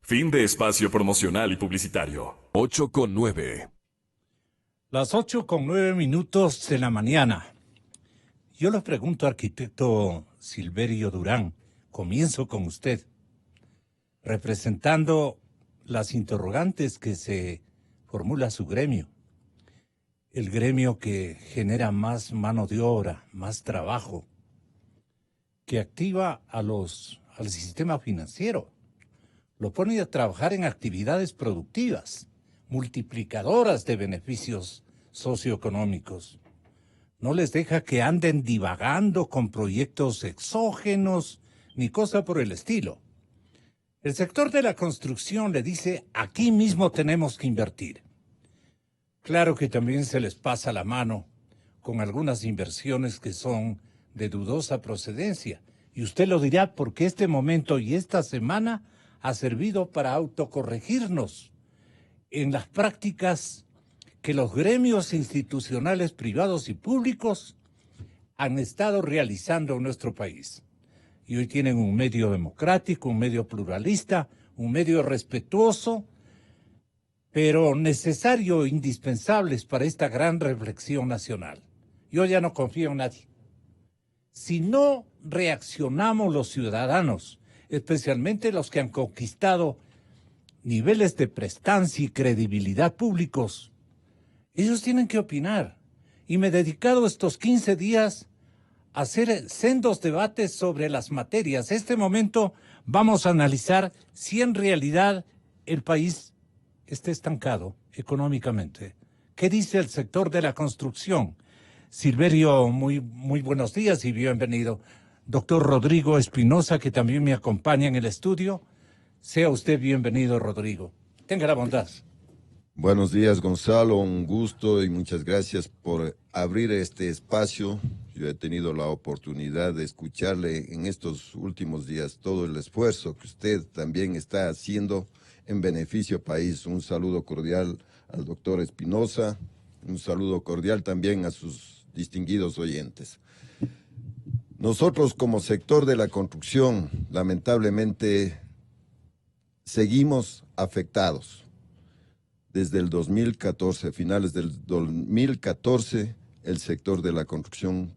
Fin de espacio promocional y publicitario. 8:09. Las 8:09 de la mañana. Yo le pregunto, arquitecto Silverio Durán, comienzo con usted, representando las interrogantes que se formula su gremio. El gremio que genera más mano de obra, más trabajo, que activa al sistema financiero, lo pone a trabajar en actividades productivas, multiplicadoras de beneficios socioeconómicos. No les deja que anden divagando con proyectos exógenos ni cosa por el estilo. El sector de la construcción le dice, aquí mismo tenemos que invertir. Claro que también se les pasa la mano con algunas inversiones que son de dudosa procedencia. Y usted lo dirá porque este momento y esta semana ha servido para autocorregirnos en las prácticas que los gremios institucionales privados y públicos han estado realizando en nuestro país. Y hoy tienen un medio democrático, un medio pluralista, un medio respetuoso, pero necesario e indispensables para esta gran reflexión nacional. Yo ya no confío en nadie. Si no reaccionamos los ciudadanos, especialmente los que han conquistado niveles de prestancia y credibilidad públicos, ellos tienen que opinar. Y me he dedicado estos 15 días a hacer sendos debates sobre las materias. Este momento vamos a analizar si en realidad el país está estancado económicamente. ¿Qué dice el sector de la construcción? Silverio, muy buenos días y bienvenido. Doctor Rodrigo Espinosa, que también me acompaña en el estudio. Sea usted bienvenido, Rodrigo. Tenga la bondad. Buenos días, Gonzalo. Un gusto y muchas gracias por abrir este espacio. Yo he tenido la oportunidad de escucharle en estos últimos días todo el esfuerzo que usted también está haciendo en beneficio país. Un saludo cordial al doctor Espinosa, un saludo cordial también a sus distinguidos oyentes. Nosotros como sector de la construcción, lamentablemente, seguimos afectados. Desde el 2014, finales del 2014, el sector de la construcción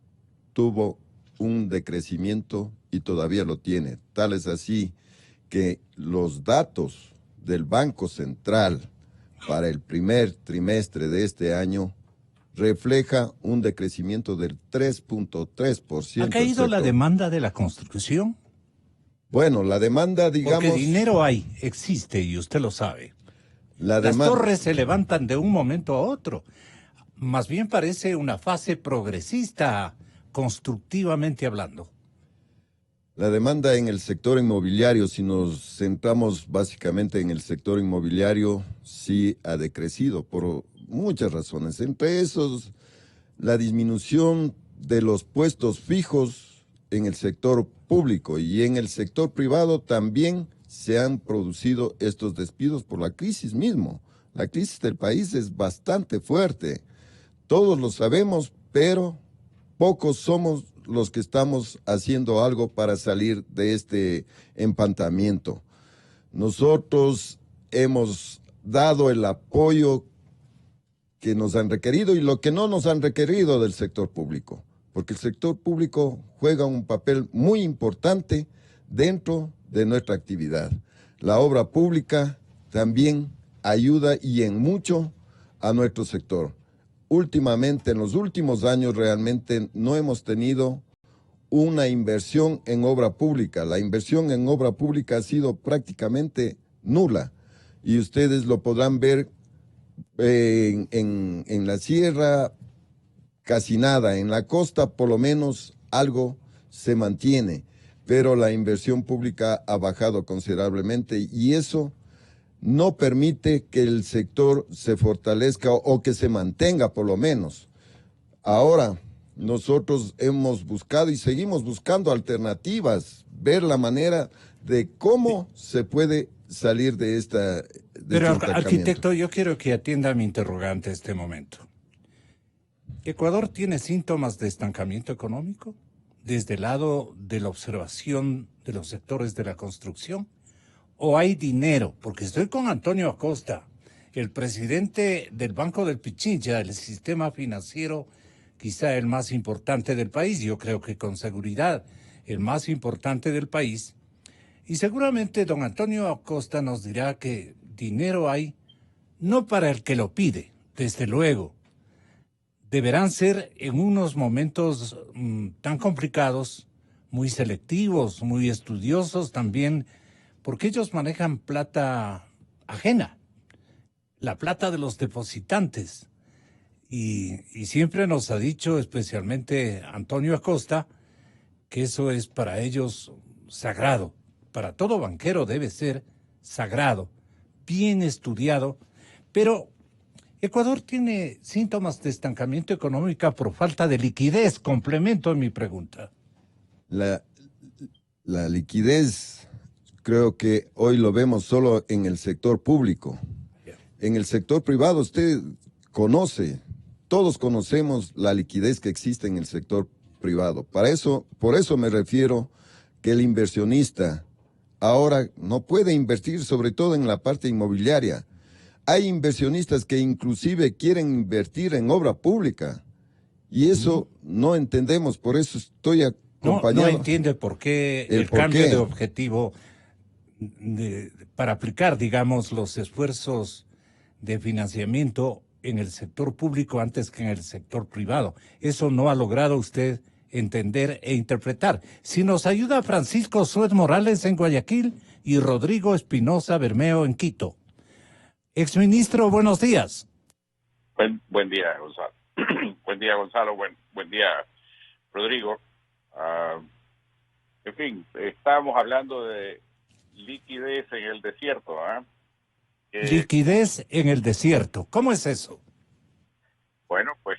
tuvo un decrecimiento y todavía lo tiene. Tal es así que los datos del Banco Central para el primer trimestre de este año refleja un decrecimiento del 3.3%. ¿Ha caído la demanda de la construcción? Bueno, la demanda, digamos... Porque dinero hay, existe y usted lo sabe. Las torres se levantan de un momento a otro. Más bien parece una fase progresista, constructivamente hablando. La demanda en el sector inmobiliario, si nos centramos básicamente en el sector inmobiliario, sí ha decrecido por muchas razones. Entre esos, la disminución de los puestos fijos en el sector público y en el sector privado también se han producido estos despidos por la crisis mismo. La crisis del país es bastante fuerte. Todos lo sabemos, pero pocos somos los que estamos haciendo algo para salir de este empantamiento. Nosotros hemos dado el apoyo que nos han requerido y lo que no nos han requerido del sector público, porque el sector público juega un papel muy importante dentro de nuestra actividad. La obra pública también ayuda y en mucho a nuestro sector. Últimamente, en los últimos años, realmente no hemos tenido una inversión en obra pública. La inversión en obra pública ha sido prácticamente nula y ustedes lo podrán ver en la sierra, casi nada. En la costa, por lo menos, algo se mantiene, pero la inversión pública ha bajado considerablemente y eso no permite que el sector se fortalezca o que se mantenga por lo menos. Ahora, nosotros hemos buscado y seguimos buscando alternativas, ver la manera de cómo se puede salir de esta... Pero, arquitecto, yo quiero que atienda a mi interrogante este momento. ¿Ecuador tiene síntomas de estancamiento económico desde el lado de la observación de los sectores de la construcción? o hay dinero? Porque estoy con Antonio Acosta, el presidente del Banco del Pichincha, el sistema financiero quizá el más importante del país, yo creo que con seguridad el más importante del país. Y seguramente don Antonio Acosta nos dirá que dinero hay, no para el que lo pide, desde luego. Deberán ser en unos momentos tan complicados, muy selectivos, muy estudiosos también, porque ellos manejan plata ajena, la plata de los depositantes. Y siempre nos ha dicho, especialmente Antonio Acosta, que eso es para ellos sagrado. Para todo banquero debe ser sagrado, bien estudiado, pero Ecuador tiene síntomas de estancamiento económico por falta de liquidez. Complemento mi pregunta. La, la liquidez, creo que hoy lo vemos solo en el sector público. En el sector privado usted conoce, todos conocemos la liquidez que existe en el sector privado. Por eso me refiero que el inversionista ahora no puede invertir, sobre todo en la parte inmobiliaria. Hay inversionistas que inclusive quieren invertir en obra pública y eso no entendemos, por eso estoy No acompañado. entiende por qué El el por cambio qué. de objetivo para aplicar, digamos, los esfuerzos de financiamiento en el sector público antes que en el sector privado. Eso no ha logrado usted entender e interpretar. Si nos ayuda Francisco Suez Morales en Guayaquil y Rodrigo Espinosa Bermeo en Quito. Exministro, buenos días. Buen día, Gonzalo. Buen día, Gonzalo. Buen día, Rodrigo. En fin, estábamos hablando de liquidez en el desierto. Liquidez en el desierto. ¿Cómo es eso? Bueno, pues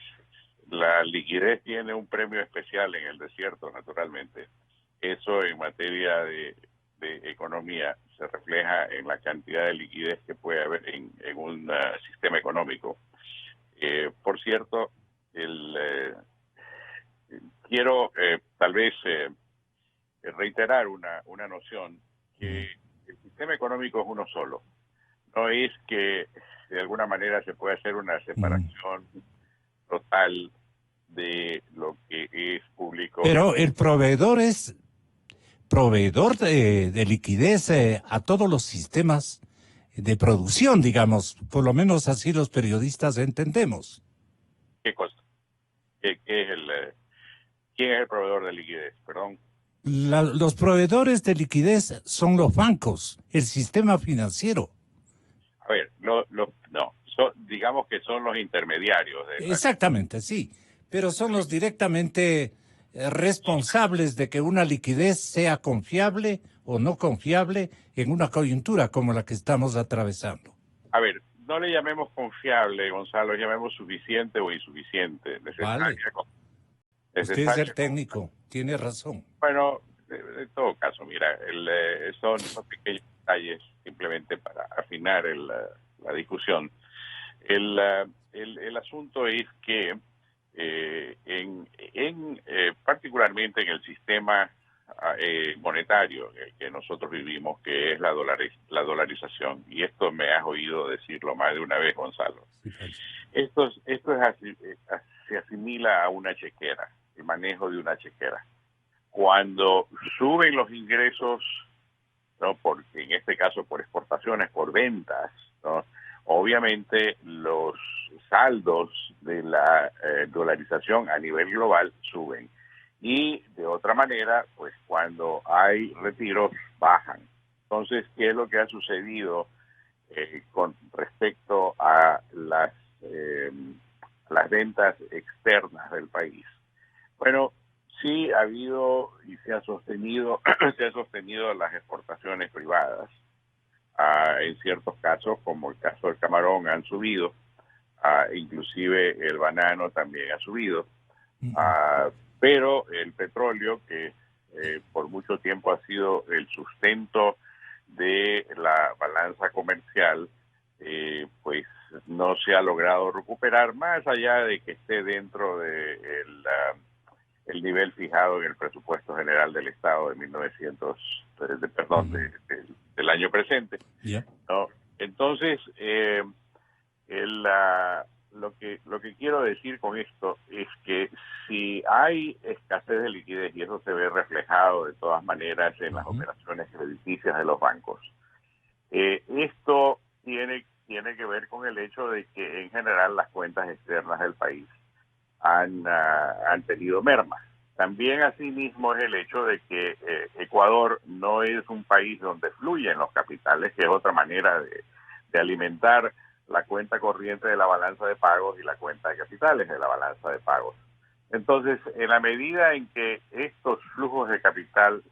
la liquidez tiene un premio especial en el desierto, naturalmente. Eso en materia de economía se refleja en la cantidad de liquidez que puede haber en un sistema económico. Por cierto, quiero tal vez reiterar una noción, que el sistema económico es uno solo. No es que de alguna manera se puede hacer una separación total de lo que es público. Pero el proveedor es proveedor de liquidez a todos los sistemas de producción, digamos, por lo menos así los periodistas entendemos. ¿Qué cosa? ¿Quién es el proveedor de liquidez? Perdón. Los proveedores de liquidez son los bancos, el sistema financiero. A ver, no, digamos que son los intermediarios. Exactamente, sí, pero son los directamente responsables de que una liquidez sea confiable o no confiable en una coyuntura como la que estamos atravesando. A ver, no le llamemos confiable, Gonzalo, llamemos suficiente o insuficiente. Vale. Usted es el técnico, tiene razón. Bueno, en todo caso, mira, son pequeños detalles simplemente para afinar la discusión. El asunto es que particularmente en el sistema monetario que nosotros vivimos, que es la dolarización, y esto me has oído decirlo más de una vez, Gonzalo. Esto se asimila a una chequera, el manejo de una chequera. Cuando suben los ingresos, ¿no? Porque en este caso por exportaciones, por ventas, ¿no? Obviamente los saldos de la dolarización a nivel global suben. Y de otra manera, pues cuando hay retiros, bajan. Entonces, ¿qué es lo que ha sucedido con respecto a las ventas externas del país? Bueno, sí ha habido y se ha sostenido las exportaciones privadas. En ciertos casos, como el caso del camarón, han subido. Inclusive el banano también ha subido. Pero el petróleo, que por mucho tiempo ha sido el sustento de la balanza comercial, pues no se ha logrado recuperar, más allá de que esté dentro de el nivel fijado en el presupuesto general del Estado de 1900, del año presente. Yeah. ¿No? Entonces, lo que quiero decir con esto es que si hay escasez de liquidez, y eso se ve reflejado de todas maneras en las operaciones crediticias de los bancos, esto tiene que ver con el hecho de que en general las cuentas externas del país han tenido mermas. También asimismo es el hecho de que Ecuador no es un país donde fluyen los capitales, que es otra manera de alimentar la cuenta corriente de la balanza de pagos y la cuenta de capitales de la balanza de pagos. Entonces, en la medida en que estos flujos de capital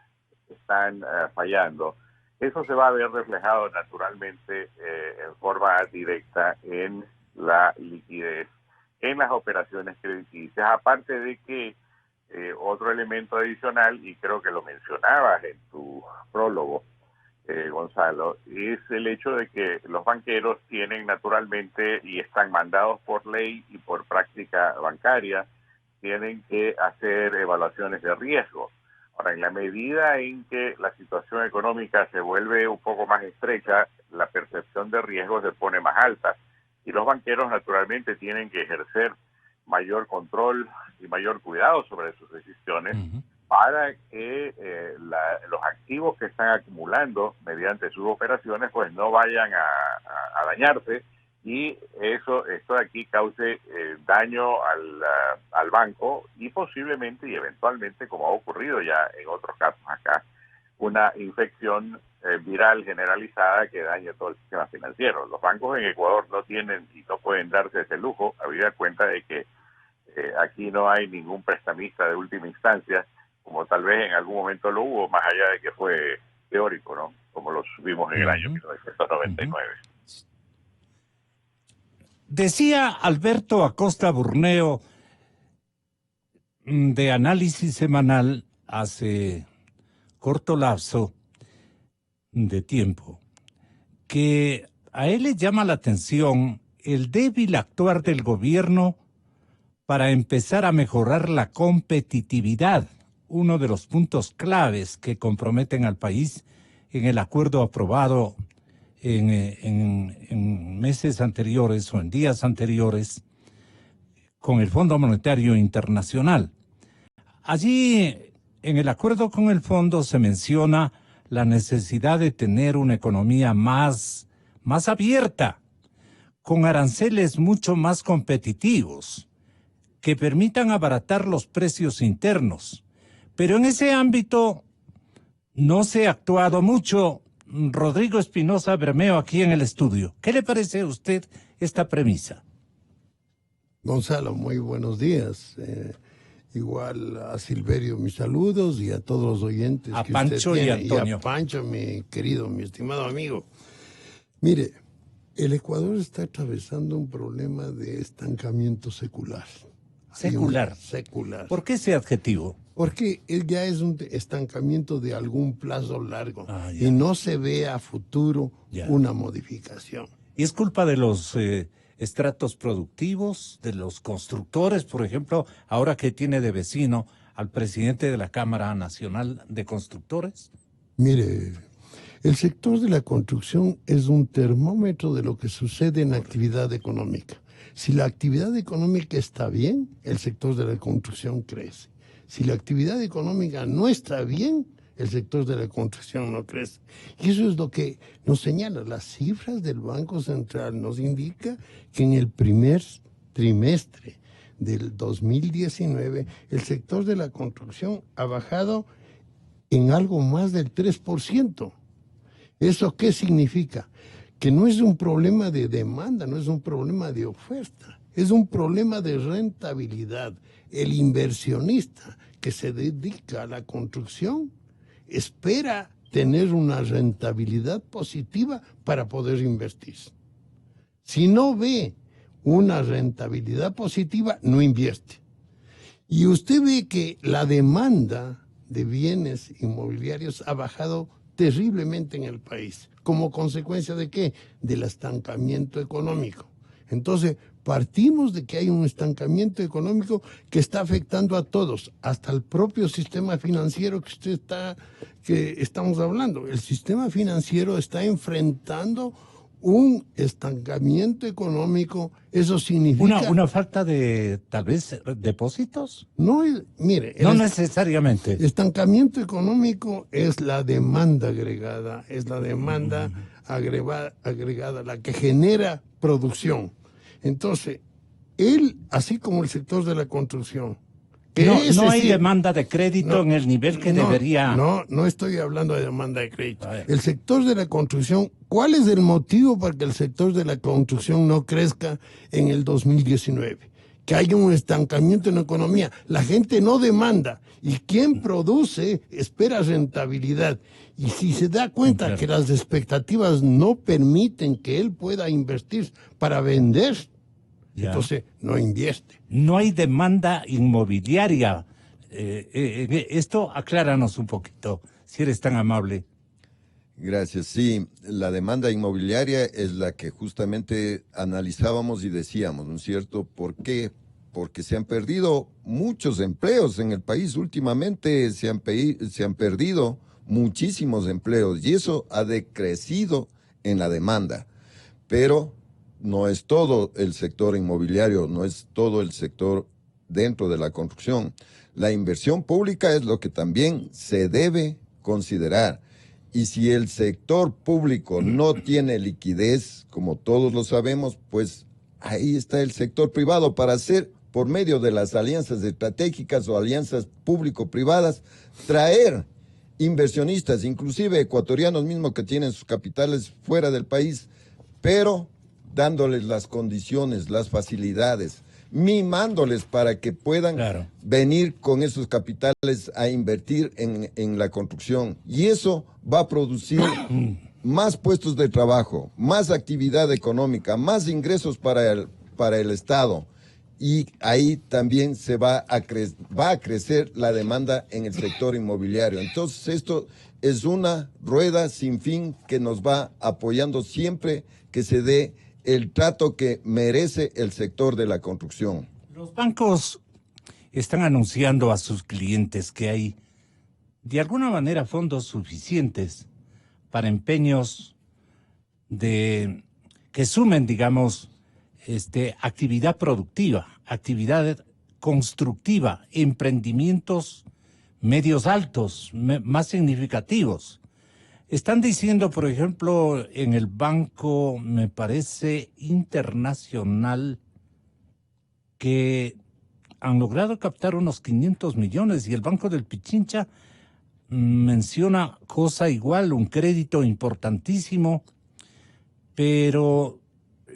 están fallando, eso se va a ver reflejado naturalmente en forma directa en la liquidez, en las operaciones crediticias, aparte de que otro elemento adicional, y creo que lo mencionabas en tu prólogo, Gonzalo, es el hecho de que los banqueros tienen naturalmente, y están mandados por ley y por práctica bancaria, tienen que hacer evaluaciones de riesgo. Ahora, en la medida en que la situación económica se vuelve un poco más estrecha, la percepción de riesgo se pone más alta. Y los banqueros naturalmente tienen que ejercer mayor control y mayor cuidado sobre sus decisiones para que los activos que están acumulando mediante sus operaciones pues no vayan a dañarse, y esto de aquí cause daño al banco y posiblemente y eventualmente, como ha ocurrido ya en otros casos acá, una infección viral generalizada que dañe todo el sistema financiero. Los bancos en Ecuador no tienen y no pueden darse ese lujo, habida cuenta de que aquí no hay ningún prestamista de última instancia, como tal vez en algún momento lo hubo, más allá de que fue teórico, ¿no? Como lo vimos en el año 1999. Decía Alberto Acosta Burneo, de Análisis Semanal, hace corto lapso de tiempo, que a él le llama la atención el débil actuar del gobierno para empezar a mejorar la competitividad, uno de los puntos claves que comprometen al país en el acuerdo aprobado en meses anteriores o en días anteriores con el Fondo Monetario Internacional. Allí, en el acuerdo con el fondo, se menciona la necesidad de tener una economía más abierta, con aranceles mucho más competitivos, que permitan abaratar los precios internos. Pero en ese ámbito no se ha actuado mucho. Rodrigo Espinosa Bermeo, aquí en el estudio. ¿Qué le parece a usted esta premisa? Gonzalo, muy buenos días. Igual a Silverio mis saludos y a todos los oyentes a que Pancho usted tiene. y Antonio. Y a Pancho, mi querido, mi estimado amigo. Mire, el Ecuador está atravesando un problema de estancamiento secular. Secular. Secular. ¿Por qué ese adjetivo? Porque ya es un estancamiento de algún plazo largo y no se ve a futuro una modificación. ¿Y es culpa de los estratos productivos, de los constructores, por ejemplo, ahora que tiene de vecino al presidente de la Cámara Nacional de Constructores? Mire, el sector de la construcción es un termómetro de lo que sucede en la actividad económica. Si la actividad económica está bien, el sector de la construcción crece. Si la actividad económica no está bien, el sector de la construcción no crece. Y eso es lo que nos señala. Las cifras del Banco Central nos indica que en el primer trimestre del 2019, el sector de la construcción ha bajado en algo más del 3%. ¿Eso qué significa? Que no es un problema de demanda, no es un problema de oferta, es un problema de rentabilidad. El inversionista que se dedica a la construcción espera tener una rentabilidad positiva para poder invertir. Si no ve una rentabilidad positiva, no invierte. Y usted ve que la demanda de bienes inmobiliarios ha bajado terriblemente en el país. ¿Como consecuencia de qué? Del estancamiento económico. Entonces, Partimos de que hay un estancamiento económico que está afectando a todos, hasta el propio sistema financiero que estamos hablando. El sistema financiero está enfrentando un estancamiento económico. Eso significa... Una falta de, tal vez, depósitos. No, mire, No necesariamente. estancamiento económico es la demanda agregada, es la demanda agregada, la que genera producción. Entonces, así como el sector de la construcción, No hay demanda de crédito en el nivel que debería. No estoy hablando de demanda de crédito. A ver. El sector de la construcción, ¿cuál es el motivo para que el sector de la construcción no crezca en el 2019? Que haya un estancamiento en la economía. La gente no demanda y quien produce espera rentabilidad. Y si se da cuenta que las expectativas no permiten que él pueda invertir para vender, entonces no invierte. No hay demanda inmobiliaria. Esto acláranos un poquito, si eres tan amable. Gracias. Sí, la demanda inmobiliaria es la que justamente analizábamos y decíamos, ¿no es cierto? ¿Por qué? Porque se han perdido muchos empleos en el país. Últimamente se han perdido muchísimos empleos y eso ha decrecido en la demanda. Pero no es todo el sector inmobiliario, no es todo el sector dentro de la construcción. La inversión pública es lo que también se debe considerar. Y si el sector público no tiene liquidez, como todos lo sabemos, pues ahí está el sector privado para hacer, por medio de las alianzas estratégicas o alianzas público-privadas, traer inversionistas, inclusive ecuatorianos mismos que tienen sus capitales fuera del país, pero dándoles las condiciones, las facilidades, mimándoles para que puedan venir con esos capitales a invertir en la construcción. Y eso va a producir más puestos de trabajo, más actividad económica, más ingresos para el Estado. Y ahí también va a crecer la demanda en el sector inmobiliario. Entonces esto es una rueda sin fin que nos va apoyando siempre que se dé el trato que merece el sector de la construcción. Los bancos están anunciando a sus clientes que hay, de alguna manera, fondos suficientes para empeños que sumen, digamos, actividad productiva, actividad constructiva, emprendimientos medios altos, más significativos. Están diciendo, por ejemplo, en el banco, me parece, internacional, que han logrado captar unos 500 millones y el Banco del Pichincha menciona cosa igual, un crédito importantísimo, pero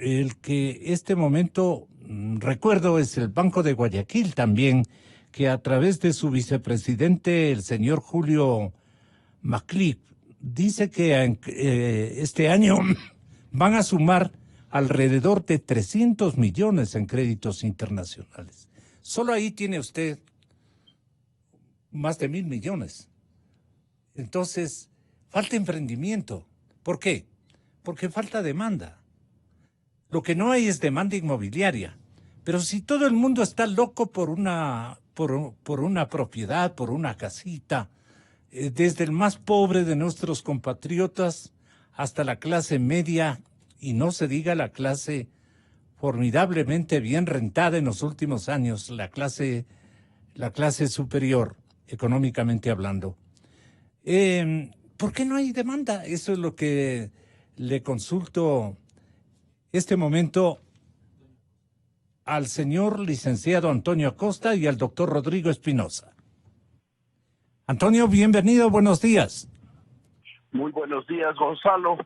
el que este momento recuerdo es el Banco de Guayaquil también, que a través de su vicepresidente, el señor Julio Maclip, dice que este año van a sumar alrededor de 300 millones en créditos internacionales. Solo ahí tiene usted más de 1.000 millones. Entonces, falta emprendimiento. ¿Por qué? Porque falta demanda. Lo que no hay es demanda inmobiliaria. Pero si todo el mundo está loco por una propiedad, por una casita, desde el más pobre de nuestros compatriotas hasta la clase media, y no se diga la clase formidablemente bien rentada en los últimos años, la clase superior, económicamente hablando. ¿Por qué no hay demanda? Eso es lo que le consulto este momento al señor licenciado Antonio Acosta y al doctor Rodrigo Espinosa. Antonio, bienvenido, buenos días. Muy buenos días, Gonzalo.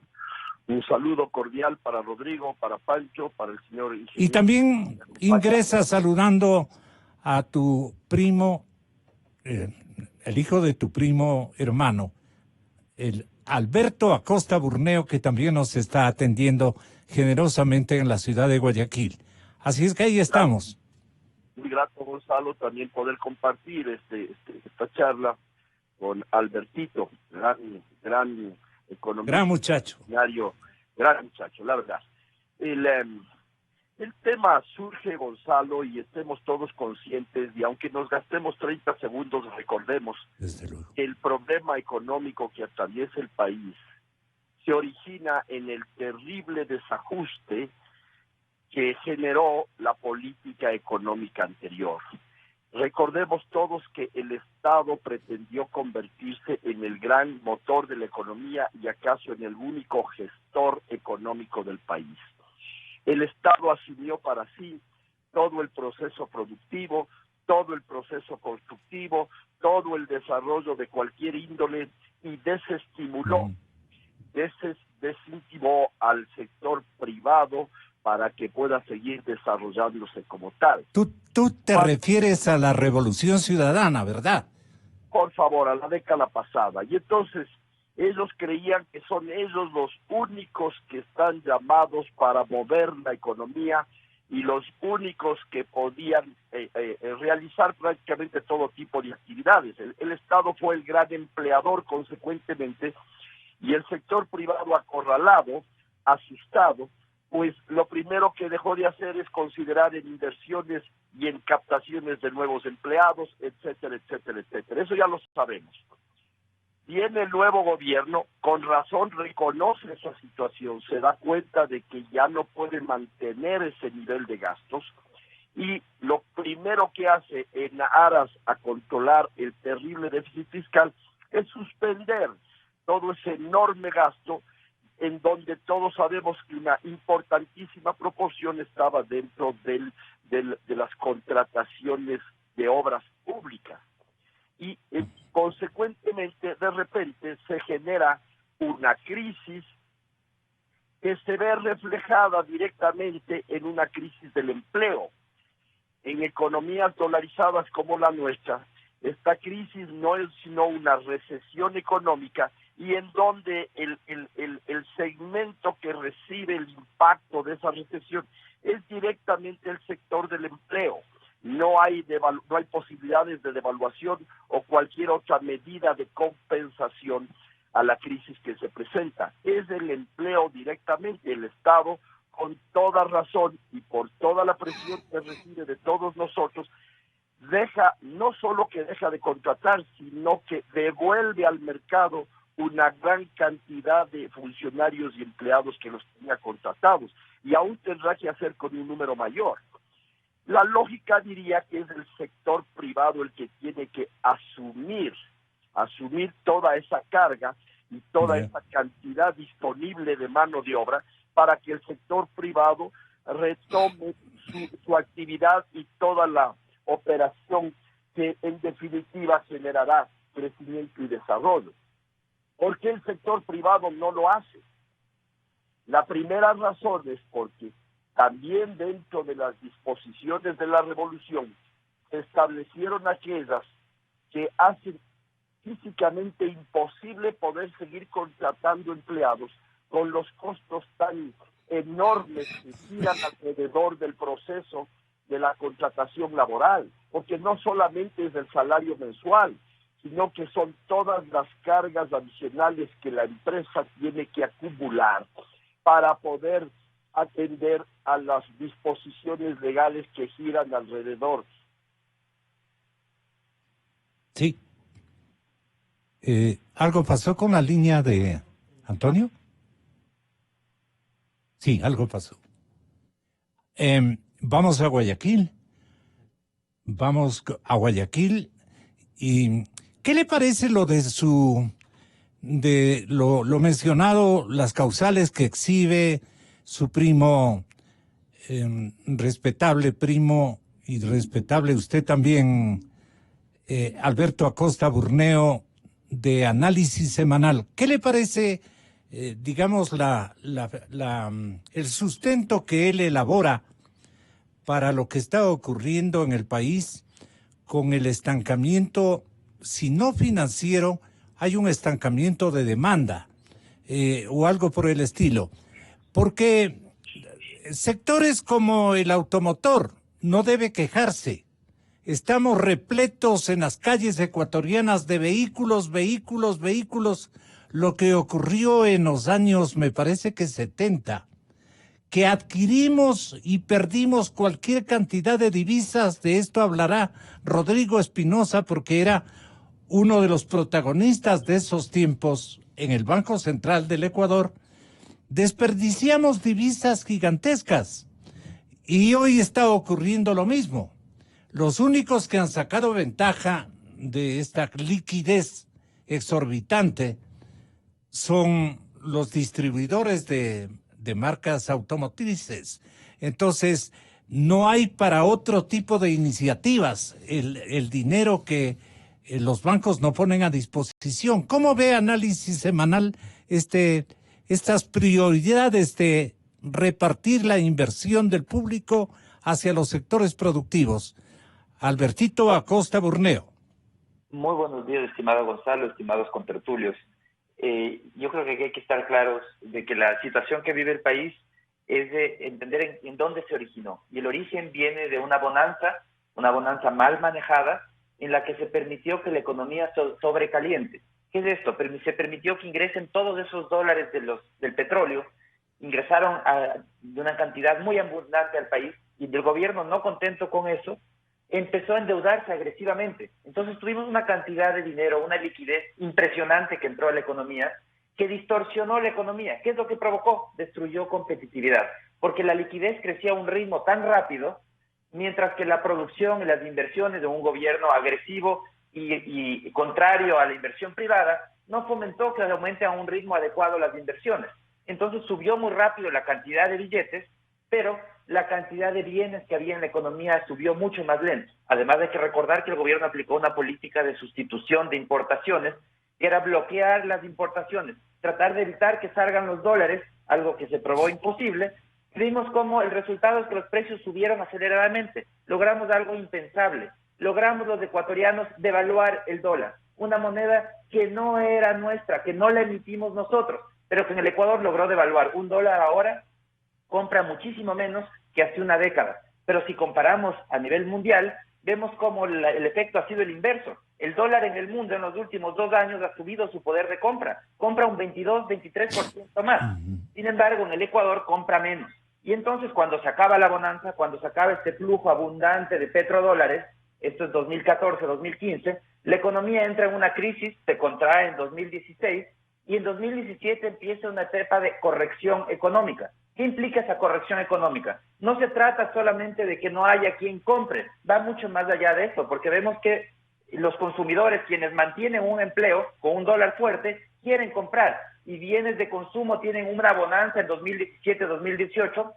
Un saludo cordial para Rodrigo, para Pancho, para el señor ingeniero. Y también ingresa saludando a tu primo, el hijo de tu primo hermano, el Alberto Acosta Burneo, que también nos está atendiendo generosamente en la ciudad de Guayaquil. Así es que ahí estamos. Muy grato, Gonzalo, también poder compartir esta charla con Albertito, gran economista. Gran muchacho. Gran muchacho, la verdad. El tema surge, Gonzalo, y estemos todos conscientes, y aunque nos gastemos 30 segundos, recordemos Desde luego. que el problema económico que atraviesa el país se origina en el terrible desajuste que generó la política económica anterior. Recordemos todos que el Estado pretendió convertirse en el gran motor de la economía y acaso en el único gestor económico del país. El Estado asumió para sí todo el proceso productivo, todo el proceso constructivo, todo el desarrollo de cualquier índole y desestimuló, desincentivó al sector privado para que pueda seguir desarrollándose como tal. Tú te refieres a la Revolución Ciudadana, ¿verdad? Por favor, a la década pasada. Y entonces ellos creían que son ellos los únicos que están llamados para mover la economía y los únicos que podían realizar prácticamente todo tipo de actividades. El Estado fue el gran empleador consecuentemente, y el sector privado acorralado, asustado, pues lo primero que dejó de hacer es considerar en inversiones y en captaciones de nuevos empleados, etcétera, etcétera, etcétera. Eso ya lo sabemos. Viene el nuevo gobierno, con razón reconoce esa situación, se da cuenta de que ya no puede mantener ese nivel de gastos, y lo primero que hace en aras a controlar el terrible déficit fiscal es suspender todo ese enorme gasto, en donde todos sabemos que una importantísima proporción estaba dentro de las contrataciones de obras públicas. Y consecuentemente, de repente, se genera una crisis que se ve reflejada directamente en una crisis del empleo. En economías dolarizadas como la nuestra, esta crisis no es sino una recesión económica, y en donde el segmento que recibe el impacto de esa recesión es directamente el sector del empleo. No hay posibilidades de devaluación o cualquier otra medida de compensación a la crisis que se presenta. Es el empleo directamente. El Estado, con toda razón y por toda la presión que recibe de todos nosotros, no solo que deja de contratar, sino que devuelve al mercado una gran cantidad de funcionarios y empleados que los tenía contratados, y aún tendrá que hacer con un número mayor. La lógica diría que es el sector privado el que tiene que asumir toda esa carga y toda esa cantidad disponible de mano de obra para que el sector privado retome su actividad y toda la operación que en definitiva generará crecimiento y desarrollo. ¿Por qué el sector privado no lo hace? La primera razón es porque también dentro de las disposiciones de la revolución se establecieron aquellas que hacen físicamente imposible poder seguir contratando empleados con los costos tan enormes que giran alrededor del proceso de la contratación laboral, porque no solamente es el salario mensual, sino que son todas las cargas adicionales que la empresa tiene que acumular para poder atender a las disposiciones legales que giran alrededor. Sí. ¿Algo pasó con la línea de Antonio? Sí, algo pasó. Vamos a Guayaquil. ¿Y qué le parece lo de lo mencionado, las causales que exhibe su primo, respetable primo y respetable usted también, Alberto Acosta Burneo, de Análisis Semanal? ¿Qué le parece, digamos, el sustento que él elabora para lo que está ocurriendo en el país con el estancamiento, si no financiero, hay un estancamiento de demanda o algo por el estilo? Porque sectores como el automotor no debe quejarse. Estamos repletos en las calles ecuatorianas de vehículos. Lo que ocurrió en los años, me parece que 70, que adquirimos y perdimos cualquier cantidad de divisas. De esto hablará Rodrigo Espinosa, porque era uno de los protagonistas de esos tiempos en el Banco Central del Ecuador. Desperdiciamos divisas gigantescas y hoy está ocurriendo lo mismo. Los únicos que han sacado ventaja de esta liquidez exorbitante son los distribuidores de marcas automotrices. Entonces, no hay para otro tipo de iniciativas el dinero que los bancos no ponen a disposición. ¿Cómo ve Análisis Semanal estas prioridades de repartir la inversión del público hacia los sectores productivos? Albertito Acosta Burneo. Muy buenos días, estimado Gonzalo, estimados contertulios. Yo creo que hay que estar claros de que la situación que vive el país es de entender en dónde se originó. Y el origen viene de una bonanza mal manejada, en la que se permitió que la economía sobrecaliente. ¿Qué es esto? Se permitió que ingresen todos esos dólares del petróleo, ingresaron de una cantidad muy abundante al país, y el gobierno, no contento con eso, empezó a endeudarse agresivamente. Entonces tuvimos una cantidad de dinero, una liquidez impresionante que entró a la economía, que distorsionó la economía. ¿Qué es lo que provocó? Destruyó competitividad, porque la liquidez crecía a un ritmo tan rápido, mientras que la producción y las inversiones de un gobierno agresivo y contrario a la inversión privada no fomentó que aumente a un ritmo adecuado las inversiones. Entonces subió muy rápido la cantidad de billetes, pero la cantidad de bienes que había en la economía subió mucho más lento. Además hay que recordar que el gobierno aplicó una política de sustitución de importaciones, que era bloquear las importaciones, tratar de evitar que salgan los dólares, algo que se probó imposible. Vimos cómo el resultado es que los precios subieron aceleradamente. Logramos algo impensable. Logramos los ecuatorianos devaluar el dólar, una moneda que no era nuestra, que no la emitimos nosotros, pero que en el Ecuador logró devaluar. Un dólar ahora compra muchísimo menos que hace una década. Pero si comparamos a nivel mundial, vemos cómo el efecto ha sido el inverso. El dólar en el mundo en los últimos 2 años ha subido su poder de compra. Compra un 22-23% más. Sin embargo, en el Ecuador compra menos. Y entonces cuando se acaba la bonanza, cuando se acaba este flujo abundante de petrodólares, esto es 2014-2015, la economía entra en una crisis, se contrae en 2016 y en 2017 empieza una etapa de corrección económica. ¿Qué implica esa corrección económica? No se trata solamente de que no haya quien compre, va mucho más allá de eso, porque vemos que los consumidores, quienes mantienen un empleo con un dólar fuerte, quieren comprar, y bienes de consumo tienen una bonanza en 2017-2018,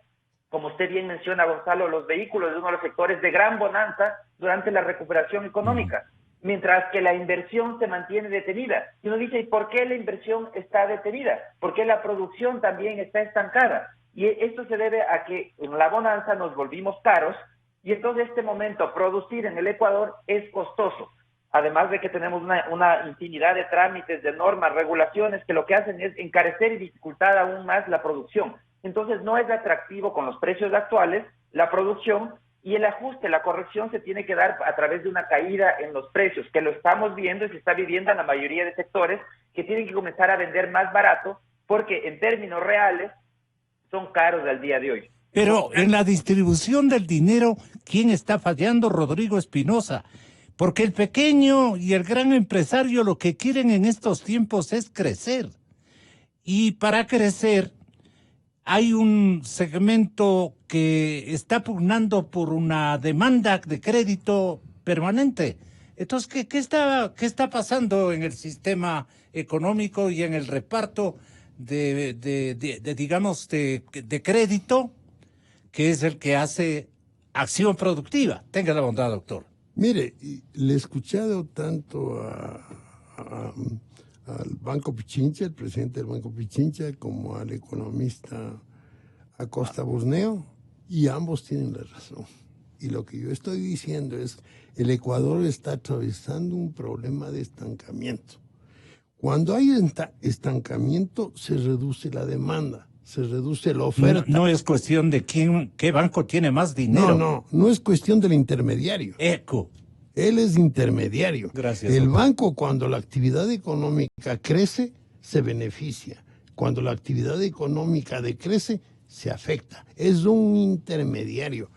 como usted bien menciona, Gonzalo, los vehículos es uno de los sectores de gran bonanza durante la recuperación económica, mientras que la inversión se mantiene detenida. Y uno dice, ¿y por qué la inversión está detenida? ¿Por qué la producción también está estancada? Y esto se debe a que en la bonanza nos volvimos caros, y entonces en este momento producir en el Ecuador es costoso. Además de que tenemos una infinidad de trámites, de normas, regulaciones, que lo que hacen es encarecer y dificultar aún más la producción. Entonces no es atractivo con los precios actuales la producción, y el ajuste, la corrección se tiene que dar a través de una caída en los precios, que lo estamos viendo y se está viviendo en la mayoría de sectores, que tienen que comenzar a vender más barato, porque en términos reales son caros al día de hoy. Pero en la distribución del dinero, ¿quién está fallando? Rodrigo Espinosa. Porque el pequeño y el gran empresario lo que quieren en estos tiempos es crecer. Y para crecer hay un segmento que está pugnando por una demanda de crédito permanente. Entonces, ¿qué está pasando en el sistema económico y en el reparto de crédito, que es el que hace acción productiva? Tenga la bondad, doctor. Mire, le he escuchado tanto al Banco Pichincha, el presidente del Banco Pichincha, como al economista Acosta Burneo, y ambos tienen la razón. Y lo que yo estoy diciendo es, el Ecuador está atravesando un problema de estancamiento. Cuando hay estancamiento, se reduce la demanda, se reduce la oferta. No es cuestión de qué banco tiene más dinero. No es cuestión del intermediario. Eco. Él es intermediario. Gracias. El banco, cuando la actividad económica crece, se beneficia. Cuando la actividad económica decrece, se afecta. Es un intermediario.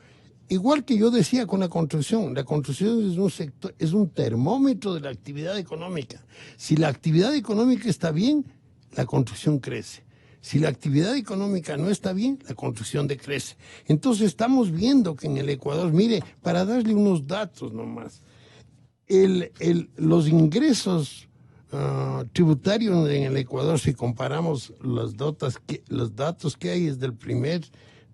Igual que yo decía con la construcción es un sector, es un termómetro de la actividad económica. Si la actividad económica está bien, la construcción crece. Si la actividad económica no está bien, la construcción decrece. Entonces estamos viendo que en el Ecuador, mire, para darle unos datos nomás, los ingresos tributarios en el Ecuador, si comparamos los datos que hay desde el primer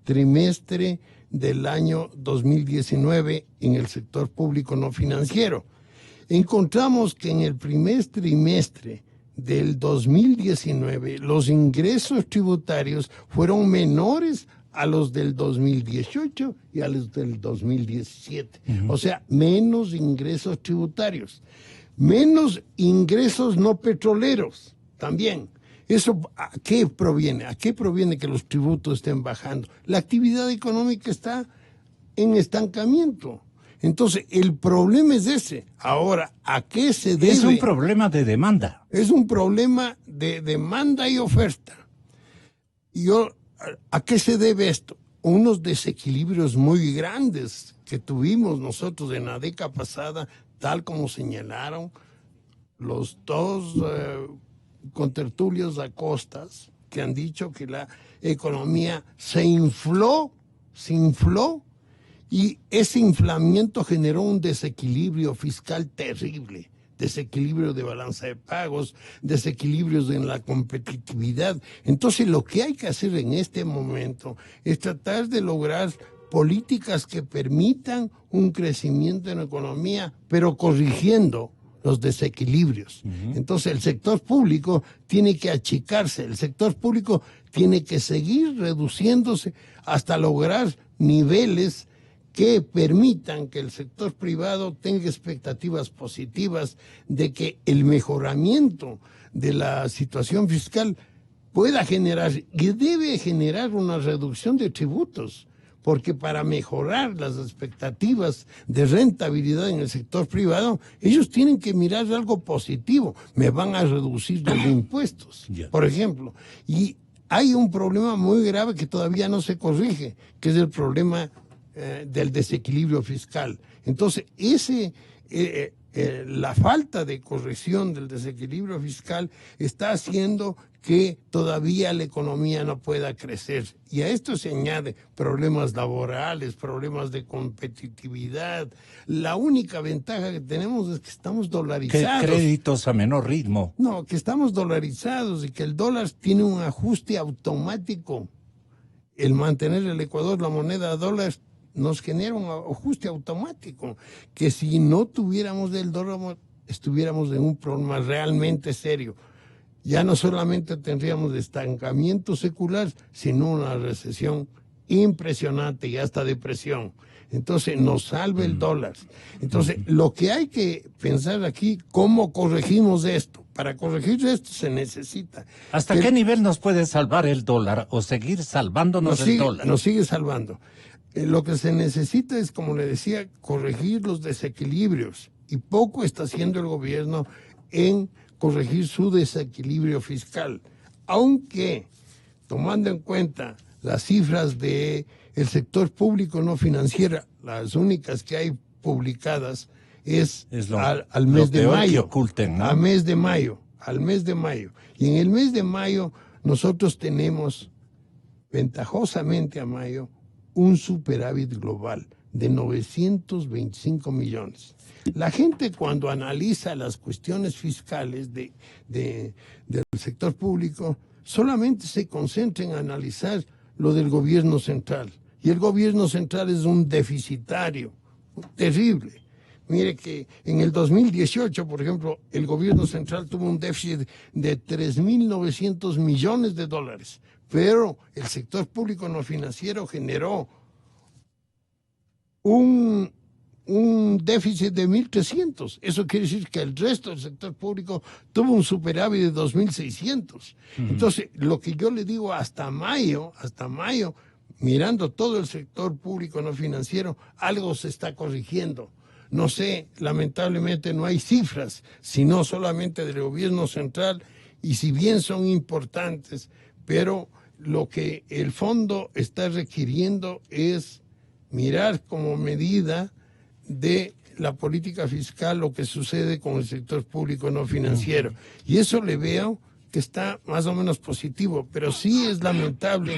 trimestre del año 2019 en el sector público no financiero, encontramos que en el primer trimestre del 2019 los ingresos tributarios fueron menores a los del 2018 y a los del 2017. O sea, menos ingresos tributarios, menos ingresos no petroleros también. ¿Eso a qué proviene? ¿A qué proviene que los tributos estén bajando? La actividad económica está en estancamiento. Entonces, el problema es ese. Ahora, ¿a qué se debe? Es un problema de demanda. Es un problema de demanda y oferta. ¿A qué se debe esto? Unos desequilibrios muy grandes que tuvimos nosotros en la década pasada, tal como señalaron los dos contertulios Acostas, que han dicho que la economía se infló, y ese inflamiento generó un desequilibrio fiscal terrible, desequilibrio de balanza de pagos, desequilibrios en la competitividad. Entonces lo que hay que hacer en este momento es tratar de lograr políticas que permitan un crecimiento en la economía, pero corrigiendo los desequilibrios. Entonces el sector público tiene que achicarse, el sector público tiene que seguir reduciéndose hasta lograr niveles que permitan que el sector privado tenga expectativas positivas de que el mejoramiento de la situación fiscal pueda generar y debe generar una reducción de tributos, porque para mejorar las expectativas de rentabilidad en el sector privado, ellos tienen que mirar algo positivo. Me van a reducir los impuestos, por ejemplo. Y hay un problema muy grave que todavía no se corrige, que es el problema del desequilibrio fiscal. Entonces, la falta de corrección del desequilibrio fiscal está haciendo que todavía la economía no pueda crecer. Y a esto se añade problemas laborales, problemas de competitividad. La única ventaja que tenemos es que estamos dolarizados. ¿Qué créditos a menor ritmo? No, que estamos dolarizados y que el dólar tiene un ajuste automático. El mantener el Ecuador, la moneda dólar, nos genera un ajuste automático, que si no tuviéramos el dólar, estuviéramos en un problema realmente serio. Ya no solamente tendríamos estancamiento secular, sino una recesión impresionante y hasta depresión. Entonces nos salva el dólar. Entonces lo que hay que pensar aquí, ¿cómo corregimos esto? Para corregir esto se necesita. ¿Hasta qué nivel nos puede salvar el dólar o seguir salvándonos el dólar? Nos sigue salvando. Lo que se necesita es, como le decía, corregir los desequilibrios. Y poco está haciendo el gobierno en corregir su desequilibrio fiscal. Aunque, tomando en cuenta las cifras del sector público no financiero, las únicas que hay publicadas es al mes de mayo. Oculten, ¿no? Al mes de mayo. Y en el mes de mayo nosotros tenemos, ventajosamente a mayo, un superávit global de 925 millones. La gente, cuando analiza las cuestiones fiscales del sector público, solamente se concentra en analizar lo del gobierno central. Y el gobierno central es un deficitario terrible. Mire que en el 2018, por ejemplo, el gobierno central tuvo un déficit de 3.900 millones de dólares, pero el sector público no financiero generó un déficit de 1.300. Eso quiere decir que el resto del sector público tuvo un superávit de 2.600. Entonces, lo que yo le digo hasta mayo, mirando todo el sector público no financiero, algo se está corrigiendo. No sé, lamentablemente no hay cifras, sino solamente del gobierno central, y si bien son importantes, pero lo que el fondo está requiriendo es mirar como medida de la política fiscal lo que sucede con el sector público no financiero. Y eso le veo que está más o menos positivo, pero sí es lamentable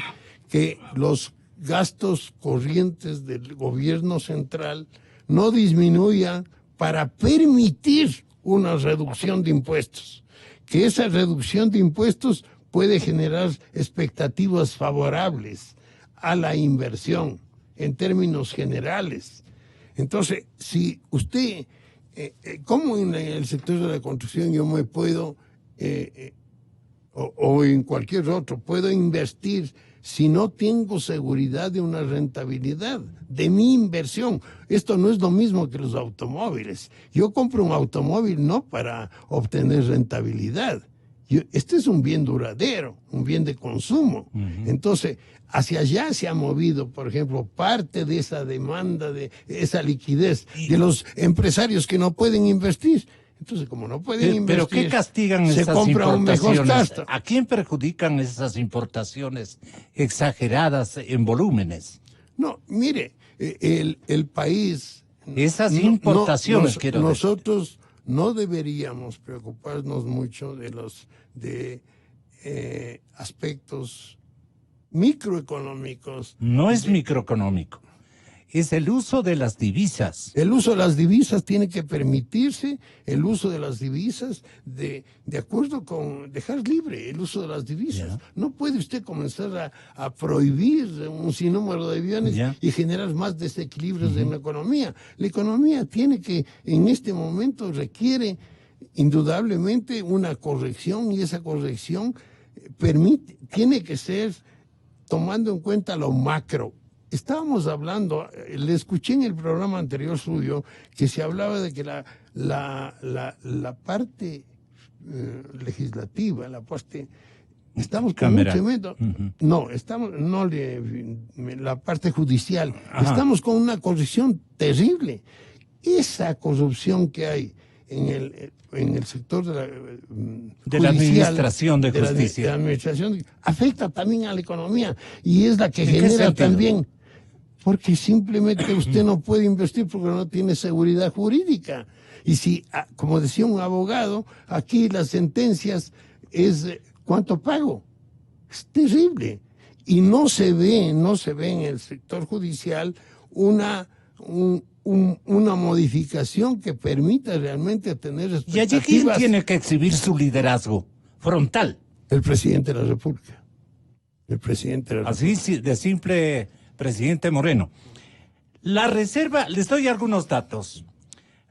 que los gastos corrientes del gobierno central no disminuyan para permitir una reducción de impuestos, que esa reducción de impuestos puede generar expectativas favorables a la inversión en términos generales. Entonces, si usted, ¿cómo en el sector de la construcción yo me puedo, o en cualquier otro, puedo invertir si no tengo seguridad de una rentabilidad de mi inversión? Esto no es lo mismo que los automóviles. Yo compro un automóvil no para obtener rentabilidad. Este es un bien duradero, un bien de consumo. Entonces, hacia allá se ha movido, por ejemplo, parte de esa demanda, de esa liquidez de los empresarios que no pueden invertir. Entonces, como no pueden invertir, ¿pero qué castigan se esas compra un mejor importaciones? gasto. ¿A quién perjudican esas importaciones exageradas en volúmenes? No, mire, el país... Esas importaciones, quiero decir. Nosotros no deberíamos preocuparnos mucho de los aspectos microeconómicos. No es microeconómico, es el uso de las divisas. El uso de las divisas tiene que permitirse, el uso de las divisas de acuerdo con dejar libre el uso de las divisas. Ya. No puede usted comenzar a prohibir un sinnúmero de bienes y generar más desequilibrios en la economía. La economía tiene que, en este momento, requiere indudablemente una corrección, y esa corrección tiene que ser tomando en cuenta lo macro. Estábamos hablando, le escuché en el programa anterior suyo, que se hablaba de que la parte legislativa, la parte... Estamos con un tremendo... No, la parte judicial. Ajá. Estamos con una corrupción terrible. Esa corrupción que hay en el sector de la administración de justicia, de la administración, afecta también a la economía, y es la que genera también... Porque simplemente usted no puede invertir porque no tiene seguridad jurídica. Y si, como decía un abogado, aquí las sentencias es ¿cuánto pago? Es terrible. Y no se ve en el sector judicial una modificación que permita realmente tener expectativas. ¿Y allí quién tiene que exhibir su liderazgo frontal? El presidente de la República. El presidente de la República. Así de simple... Presidente Moreno, la reserva, les doy algunos datos.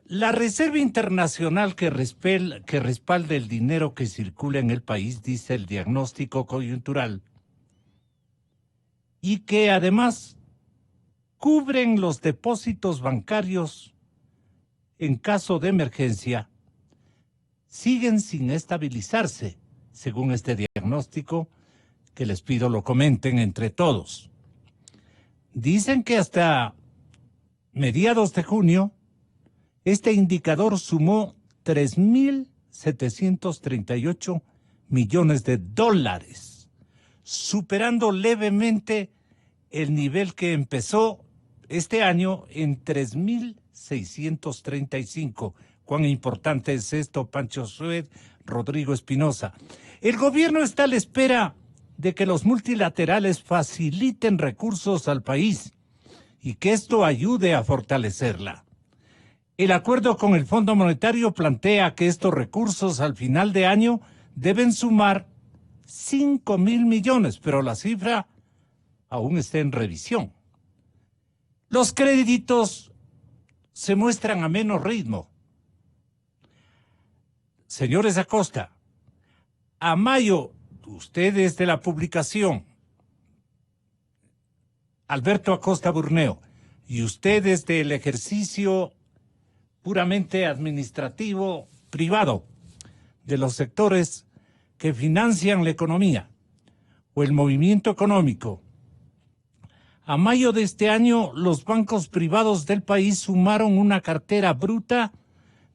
La reserva internacional que respalda el dinero que circula en el país, dice el diagnóstico coyuntural, y que además cubren los depósitos bancarios en caso de emergencia, siguen sin estabilizarse, según este diagnóstico, que les pido lo comenten entre todos. Dicen que hasta mediados de junio, este indicador sumó 3.738 millones de dólares, superando levemente el nivel que empezó este año en 3.635. ¿Cuán importante es esto, Pancho Sued, Rodrigo Espinosa? El gobierno está a la espera de que los multilaterales faciliten recursos al país y que esto ayude a fortalecerla. El acuerdo con el Fondo Monetario plantea que estos recursos al final de año deben sumar 5.000 millones, pero la cifra aún está en revisión. Los créditos se muestran a menos ritmo. Señores Acosta, a mayo, ustedes de la publicación, Alberto Acosta Burneo, y ustedes del ejercicio puramente administrativo privado de los sectores que financian la economía o el movimiento económico. A mayo de este año, los bancos privados del país sumaron una cartera bruta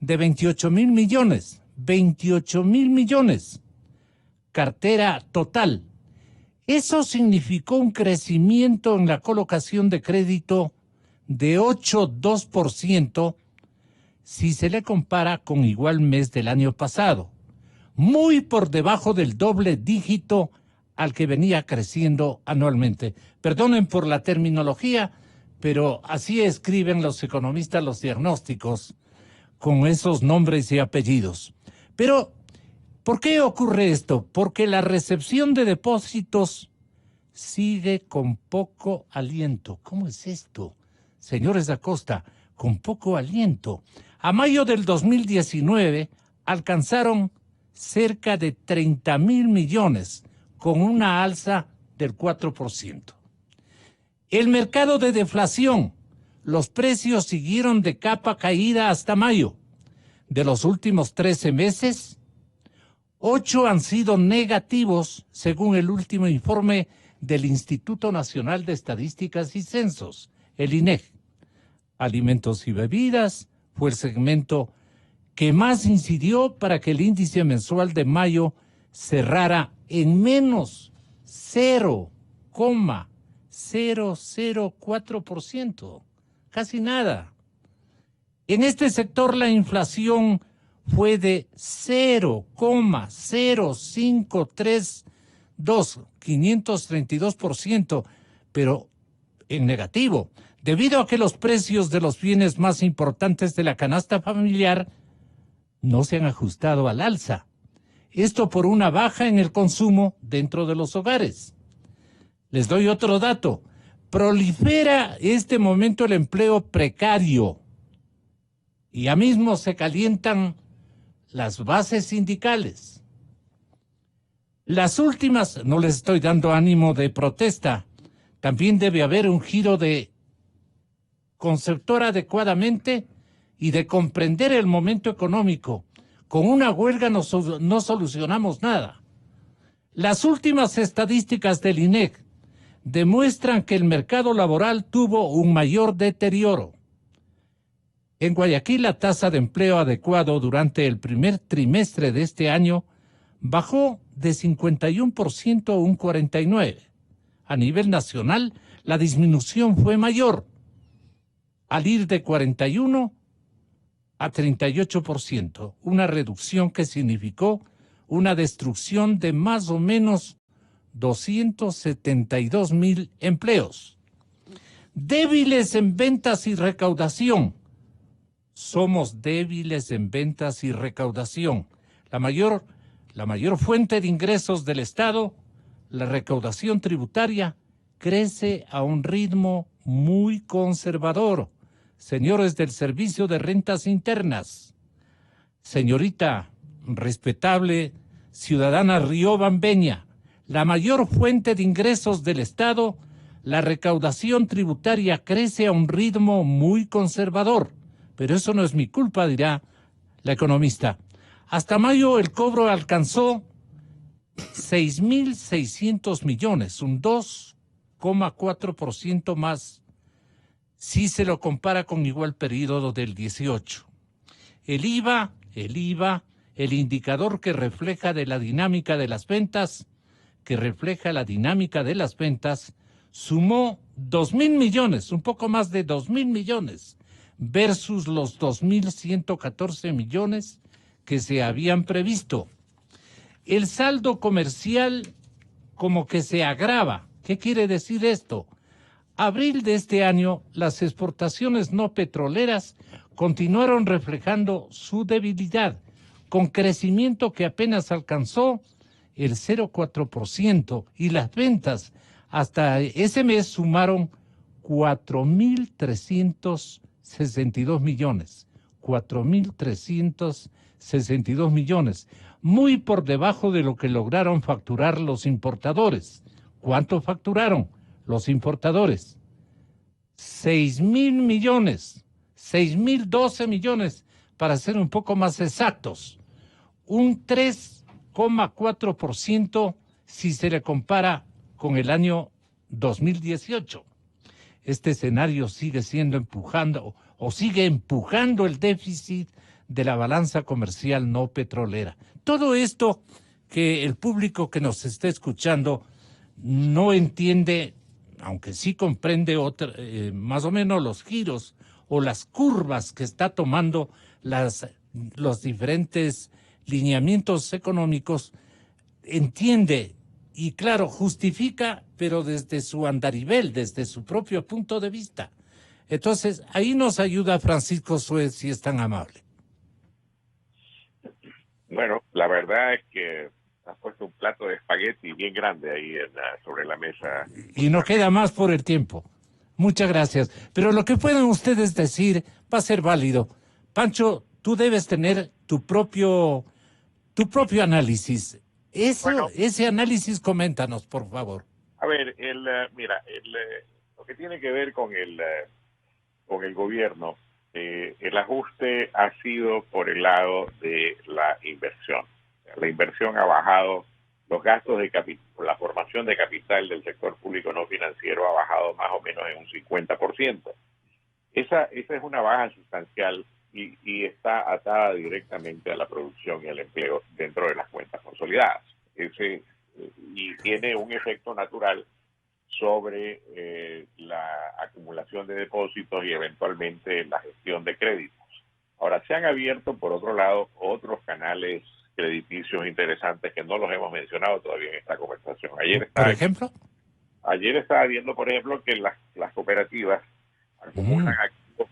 de 28.000 millones. 28.000 millones. Cartera total. Eso significó un crecimiento en la colocación de crédito de 8,2% si se le compara con igual mes del año pasado, muy por debajo del doble dígito al que venía creciendo anualmente. Perdonen por la terminología, pero así escriben los economistas los diagnósticos con esos nombres y apellidos. Pero, ¿por qué ocurre esto? Porque la recepción de depósitos sigue con poco aliento. ¿Cómo es esto, señores Acosta? Con poco aliento. A mayo del 2019 alcanzaron cerca de 30,000 millones, con una alza del 4%. El mercado de deflación, los precios siguieron de capa caída hasta mayo. De los últimos 13 meses, 8 han sido negativos, según el último informe del Instituto Nacional de Estadísticas y Censos, el INEG. Alimentos y bebidas fue el segmento que más incidió para que el índice mensual de mayo cerrara en menos 0,004%, casi nada. En este sector la inflación fue de 532%, pero en negativo, debido a que los precios de los bienes más importantes de la canasta familiar no se han ajustado al alza. Esto por una baja en el consumo dentro de los hogares. Les doy otro dato. Prolifera este momento el empleo precario. Y ya mismo se calientan las bases sindicales. Las últimas, no les estoy dando ánimo de protesta, también debe haber un giro de conceptor adecuadamente y de comprender el momento económico. Con una huelga no solucionamos nada. Las últimas estadísticas del INEC demuestran que el mercado laboral tuvo un mayor deterioro. En Guayaquil, la tasa de empleo adecuado durante el primer trimestre de este año bajó de 51% a un 49%. A nivel nacional, la disminución fue mayor, al ir de 41% a 38%, una reducción que significó una destrucción de más o menos 272,000 empleos. Débiles en ventas y recaudación. Somos débiles en ventas y recaudación. La mayor fuente de ingresos del Estado, la recaudación tributaria, crece a un ritmo muy conservador. Señores del Servicio de Rentas Internas, señorita respetable ciudadana Riobambeña, la mayor fuente de ingresos del Estado, la recaudación tributaria crece a un ritmo muy conservador. Pero eso no es mi culpa, dirá la economista. Hasta mayo el cobro alcanzó 6,600 millones, un 2,4% más si se lo compara con igual periodo del 18. El IVA, el indicador que refleja la dinámica de las ventas, sumó 2,000 millones, un poco más de 2,000 millones, versus los 2,114 millones que se habían previsto. El saldo comercial como que se agrava. ¿Qué quiere decir esto? Abril de este año, las exportaciones no petroleras continuaron reflejando su debilidad, con crecimiento que apenas alcanzó el 0,4%, y las ventas hasta ese mes sumaron 4,362 millones. 4,362 millones, muy por debajo de lo que lograron facturar los importadores. ¿Cuánto facturaron los importadores? 6,000 millones, 6,012 millones, para ser un poco más exactos. Un 3,4% si se le compara con el año 2018. Este escenario sigue empujando el déficit de la balanza comercial no petrolera. Todo esto que el público que nos está escuchando no entiende, aunque sí comprende más o menos los giros o las curvas que está tomando los diferentes lineamientos económicos, entiende y claro, justifica, pero desde su andarivel, desde su propio punto de vista. Entonces, ahí nos ayuda Francisco Suez, si es tan amable. Bueno, la verdad es que has puesto un plato de espagueti bien grande ahí sobre la mesa. Y no queda más por el tiempo. Muchas gracias. Pero lo que puedan ustedes decir va a ser válido. Pancho, tú debes tener tu propio análisis. Bueno, Ese análisis, coméntanos, por favor. a ver, mira, lo que tiene que ver con el gobierno, el ajuste ha sido por el lado de la inversión. La inversión ha bajado, los gastos de capital, la formación de capital del sector público no financiero ha bajado más o menos en un 50%. Esa es una baja sustancial y está atada directamente a la producción y al empleo dentro de las cuentas consolidadas. Y tiene un efecto natural sobre la acumulación de depósitos y eventualmente la gestión de créditos. Ahora, se han abierto, por otro lado, otros canales crediticios interesantes que no los hemos mencionado todavía en esta conversación. Ayer estaba viendo, por ejemplo, que las cooperativas acumulan activos,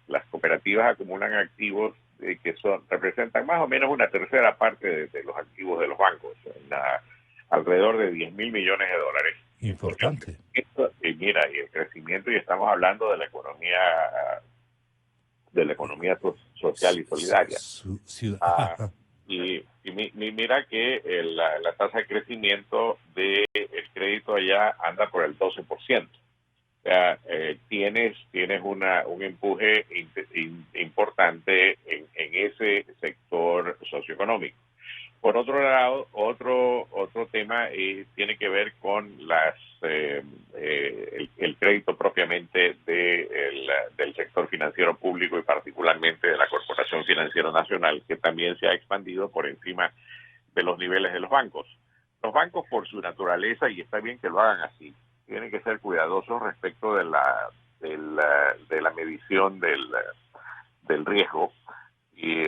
las cooperativas acumulan activos que representan más o menos una tercera parte de los activos de los bancos, alrededor de 10.000 millones de dólares. Importante. Mira, y el crecimiento, y estamos hablando de la economía social y solidaria. Y mira que la tasa de crecimiento del crédito allá anda por el 12%. O sea, tienes un empuje importante en ese sector socioeconómico. Por otro lado, otro tema tiene que ver con el crédito propiamente del sector financiero público y particularmente de la Corporación Financiera Nacional, que también se ha expandido por encima de los niveles de los bancos. Los bancos, por su naturaleza, y está bien que lo hagan así, tienen que ser cuidadosos respecto de la medición del riesgo y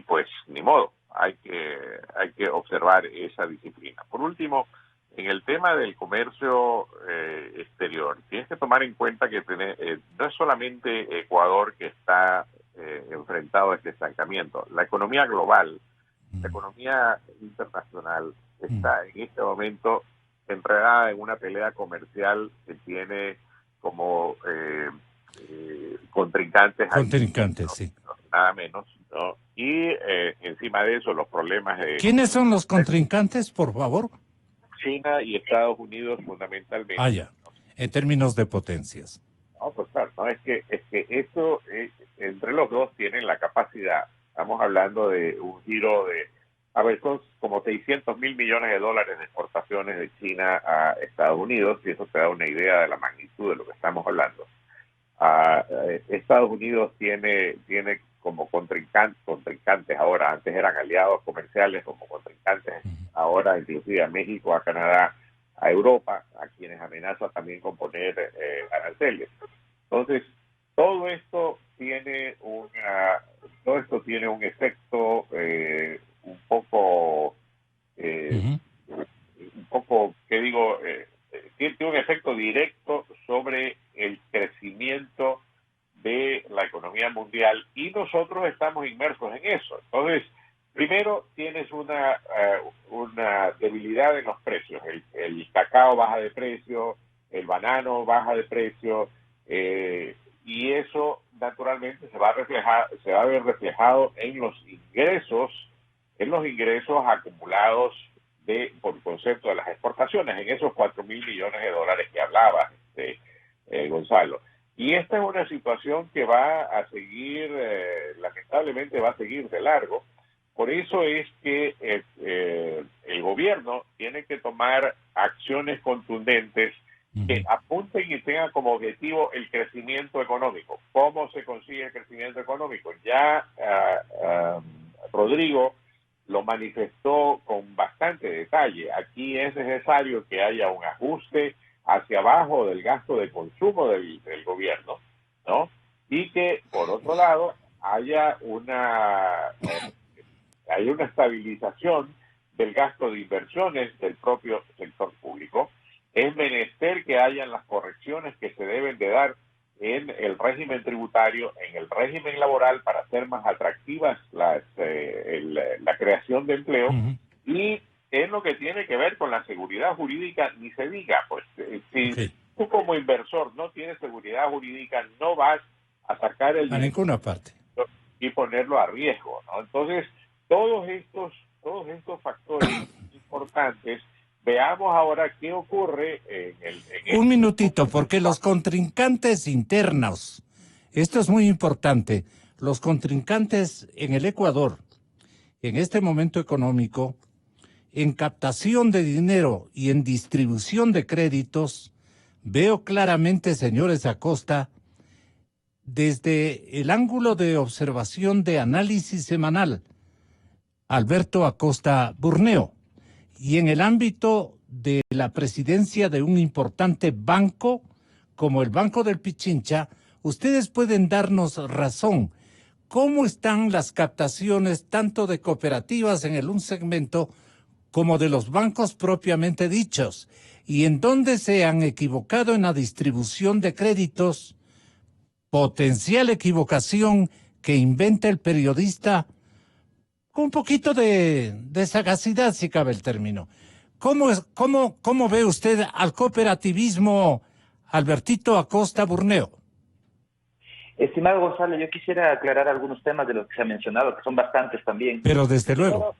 pues ni modo. Hay que observar esa disciplina. Por último, en el tema del comercio exterior, tienes que tomar en cuenta que no es solamente Ecuador que está enfrentado a este estancamiento. La economía global, la economía internacional está en este momento enredada en una pelea comercial que tiene como contrincantes, sí. Nada menos, ¿no? Y encima de eso, los problemas de... ¿Quiénes son los contrincantes, por favor? China y Estados Unidos, fundamentalmente. Ya. En términos de potencias. No, pues claro, no, es que eso, entre los dos tienen la capacidad. Estamos hablando de un giro son como 600.000 millones de dólares de exportaciones de China a Estados Unidos, y eso te da una idea de la magnitud de lo que estamos hablando. Estados Unidos tiene como contrincantes ahora, antes eran aliados comerciales, como contrincantes ahora inclusive a México, a Canadá, a Europa, a quienes amenaza también con poner aranceles. Entonces, todo esto tiene un efecto un poco, ¿qué digo? Tiene un efecto directo sobre el crecimiento de la economía mundial y nosotros estamos inmersos en eso. Entonces, primero tienes una debilidad en los precios. El cacao baja de precio, el banano baja de precio, y eso naturalmente se va a ver reflejado en los ingresos acumulados por concepto de las exportaciones, en esos 4.000 millones de dólares que hablaba Gonzalo. Y esta es una situación que va a seguir, lamentablemente va a seguir de largo. Por eso es que el gobierno tiene que tomar acciones contundentes que apunten y tengan como objetivo el crecimiento económico. ¿Cómo se consigue el crecimiento económico? Ya Rodrigo lo manifestó con bastante detalle. Aquí es necesario que haya un ajuste hacia abajo del gasto de consumo del gobierno, ¿no? Y que, por otro lado, haya una estabilización del gasto de inversiones del propio sector público. Es menester que hayan las correcciones que se deben de dar en el régimen tributario, en el régimen laboral, para hacer más atractivas la creación de empleo. Y en lo que tiene que ver con la seguridad jurídica, ni se diga, pues si tú como inversor no tienes seguridad jurídica, no vas a sacar el dinero a ninguna parte y ponerlo a riesgo, ¿no? Entonces, todos estos factores importantes. Veamos ahora qué ocurre Un minutito, porque los contrincantes internos, esto es muy importante, los contrincantes en el Ecuador, en este momento económico, en captación de dinero y en distribución de créditos, veo claramente, señores Acosta, desde el ángulo de observación de análisis semanal, Alberto Acosta Burneo, y en el ámbito de la presidencia de un importante banco como el Banco del Pichincha, ustedes pueden darnos razón. ¿Cómo están las captaciones tanto de cooperativas en un segmento como de los bancos propiamente dichos? ¿Y en dónde se han equivocado en la distribución de créditos? Potencial equivocación que inventa el periodista con un poquito de sagacidad, si cabe el término. ¿Cómo ve usted al cooperativismo, Albertito Acosta Burneo? Estimado Gonzalo, yo quisiera aclarar algunos temas de los que se ha mencionado, que son bastantes también. Pero desde luego.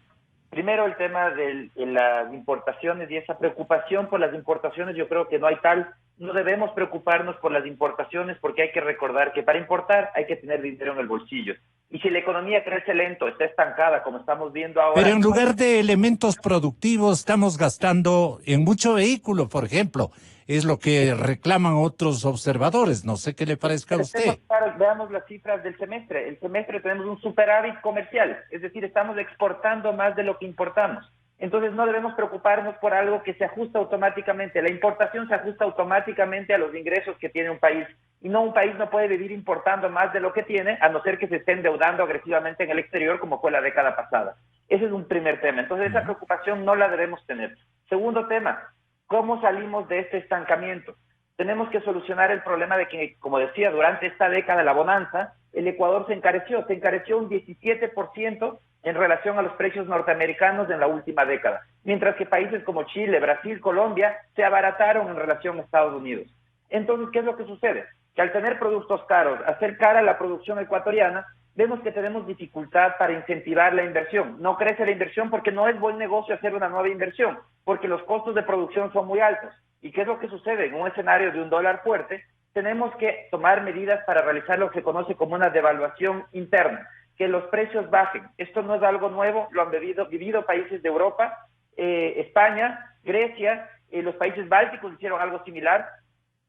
Primero el tema de las importaciones y esa preocupación por las importaciones, yo creo que no debemos preocuparnos por las importaciones, porque hay que recordar que para importar hay que tener dinero en el bolsillo. Y si la economía crece lento, está estancada, como estamos viendo ahora... Pero en lugar de elementos productivos, estamos gastando en mucho vehículo, por ejemplo. Es lo que reclaman otros observadores. No sé qué le parezca a usted. Veamos las cifras del semestre. El semestre tenemos un superávit comercial, es decir, estamos exportando más de lo que importamos. Entonces no debemos preocuparnos por algo que se ajusta automáticamente. La importación se ajusta automáticamente a los ingresos que tiene un país. Y un país no puede vivir importando más de lo que tiene, a no ser que se esté endeudando agresivamente en el exterior, como fue la década pasada. Ese es un primer tema. Entonces esa preocupación no la debemos tener. Segundo tema, ¿cómo salimos de este estancamiento? Tenemos que solucionar el problema de que, como decía, durante esta década, la bonanza, el Ecuador se encareció un 17% en relación a los precios norteamericanos en la última década, mientras que países como Chile, Brasil, Colombia se abarataron en relación a Estados Unidos. Entonces, ¿qué es lo que sucede? Que al tener productos caros, hacer cara a la producción ecuatoriana, vemos que tenemos dificultad para incentivar la inversión. No crece la inversión porque no es buen negocio hacer una nueva inversión, porque los costos de producción son muy altos. ¿Y qué es lo que sucede? En un escenario de un dólar fuerte, tenemos que tomar medidas para realizar lo que se conoce como una devaluación interna, que los precios bajen. Esto no es algo nuevo, lo han vivido países de Europa, España, Grecia, los países bálticos hicieron algo similar.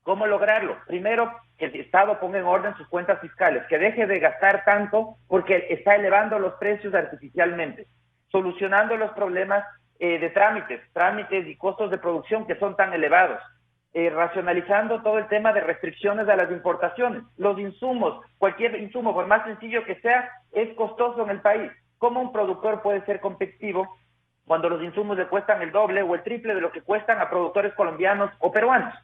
¿Cómo lograrlo? Primero, que el Estado ponga en orden sus cuentas fiscales, que deje de gastar tanto porque está elevando los precios artificialmente, solucionando los problemas de trámites y costos de producción que son tan elevados, racionalizando todo el tema de restricciones a las importaciones. Los insumos, cualquier insumo, por más sencillo que sea, es costoso en el país. ¿Cómo un productor puede ser competitivo cuando los insumos le cuestan el doble o el triple de lo que cuestan a productores colombianos o peruanos?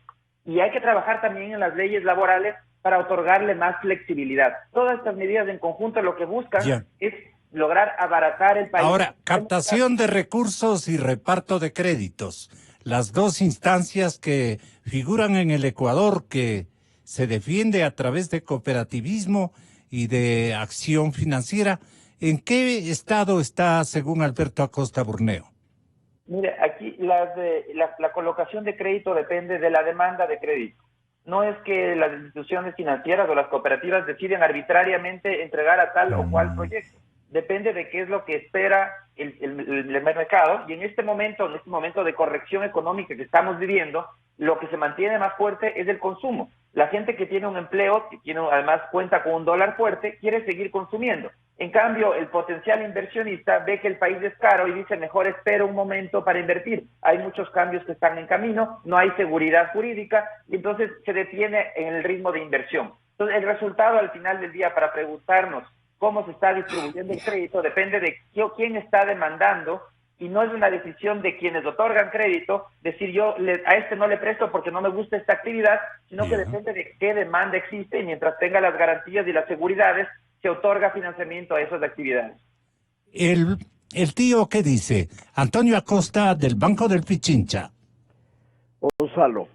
Y hay que trabajar también en las leyes laborales para otorgarle más flexibilidad. Todas estas medidas en conjunto lo que buscan es lograr abaratar el país. Ahora, captación de recursos y reparto de créditos. Las dos instancias que figuran en el Ecuador, que se defiende a través de cooperativismo y de acción financiera. ¿En qué estado está, según Alberto Acosta Burneo? Mire, aquí la colocación de crédito depende de la demanda de crédito. No es que las instituciones financieras o las cooperativas deciden arbitrariamente entregar a tal o cual proyecto. Depende de qué es lo que espera el mercado, y en este momento de corrección económica que estamos viviendo, lo que se mantiene más fuerte es el consumo. La gente que tiene un empleo, que además cuenta con un dólar fuerte, quiere seguir consumiendo. En cambio, el potencial inversionista ve que el país es caro y dice, mejor espero un momento para invertir. Hay muchos cambios que están en camino, no hay seguridad jurídica, y entonces se detiene en el ritmo de inversión. Entonces, el resultado al final del día, para preguntarnos cómo se está distribuyendo el crédito, depende de quién está demandando, y no es una decisión de quienes otorgan crédito, decir a este no le presto porque no me gusta esta actividad, sino que depende de qué demanda existe, y mientras tenga las garantías y las seguridades, se otorga financiamiento a esas actividades. El tío, ¿qué dice? Antonio Acosta, del Banco del Pichincha. Gonzalo,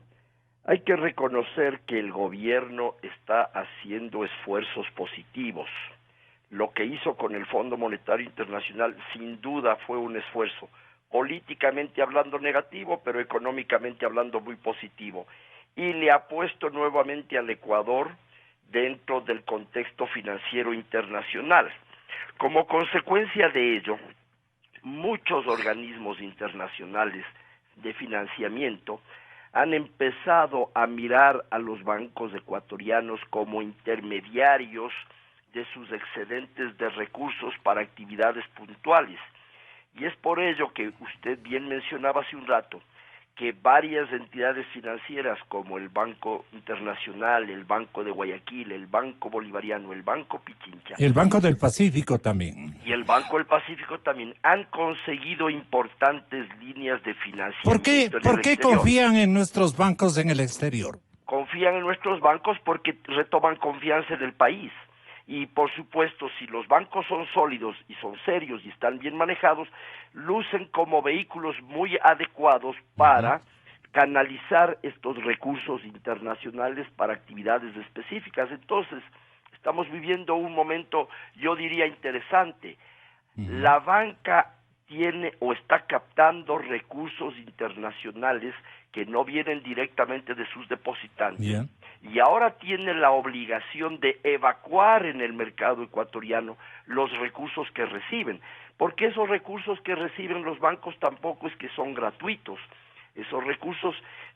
hay que reconocer que el gobierno está haciendo esfuerzos positivos. Lo que hizo con el Fondo Monetario Internacional sin duda fue un esfuerzo, políticamente hablando negativo, pero económicamente hablando muy positivo. Y le ha puesto nuevamente al Ecuador dentro del contexto financiero internacional. Como consecuencia de ello, muchos organismos internacionales de financiamiento han empezado a mirar a los bancos ecuatorianos como intermediarios de sus excedentes de recursos para actividades puntuales. Y es por ello que usted bien mencionaba hace un rato que varias entidades financieras como el Banco Internacional, el Banco de Guayaquil, el Banco Bolivariano, el Banco Pichincha, El Banco del Pacífico también. y el Banco del Pacífico también han conseguido importantes líneas de financiamiento. ¿Por qué confían en nuestros bancos en el exterior? Confían en nuestros bancos porque retoman confianza en el país. Y por supuesto, si los bancos son sólidos y son serios y están bien manejados, lucen como vehículos muy adecuados para canalizar estos recursos internacionales para actividades específicas. Entonces, estamos viviendo un momento, yo diría, interesante. La banca tiene o está captando recursos internacionales que no vienen directamente de sus depositantes. Y ahora tiene la obligación de evacuar en el mercado ecuatoriano los recursos que reciben, porque esos recursos que reciben los bancos tampoco es que son gratuitos. Esos recursos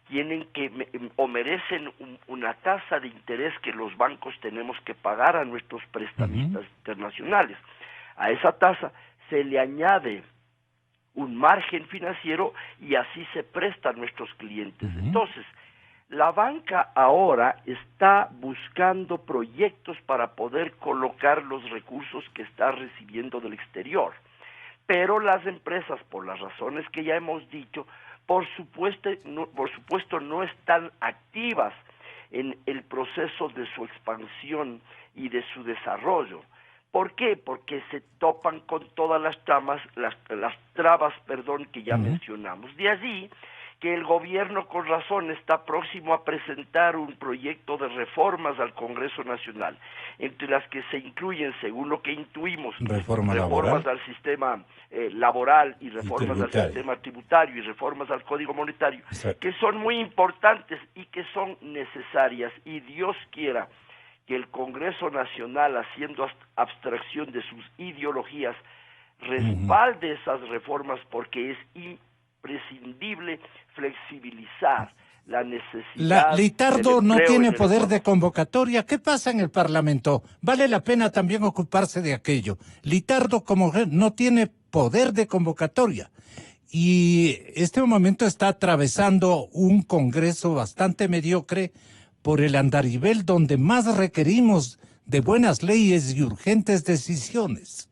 tienen que o merecen una tasa de interés que los bancos tenemos que pagar a nuestros prestamistas internacionales. A esa tasa se le añade un margen financiero y así se prestan nuestros clientes. Entonces, la banca ahora está buscando proyectos para poder colocar los recursos que está recibiendo del exterior. Pero las empresas, por las razones que ya hemos dicho, por supuesto no están activas en el proceso de su expansión y de su desarrollo. ¿Por qué? Porque se topan con todas las trabas que ya mencionamos. De allí que el gobierno con razón está próximo a presentar un proyecto de reformas al Congreso Nacional, entre las que se incluyen, según lo que intuimos, reformas al sistema laboral y reformas al sistema tributario y reformas al Código Monetario, que son muy importantes y que son necesarias, y Dios quiera que el Congreso Nacional, haciendo abstracción de sus ideologías, respalde esas reformas, porque es imprescindible flexibilizar la necesidad. Litardo no tiene poder de convocatoria. ¿Qué pasa en el Parlamento? Vale la pena también ocuparse de aquello. Litardo como no tiene poder de convocatoria. Y este momento está atravesando un Congreso bastante mediocre por el andarivel donde más requerimos de buenas leyes y urgentes decisiones.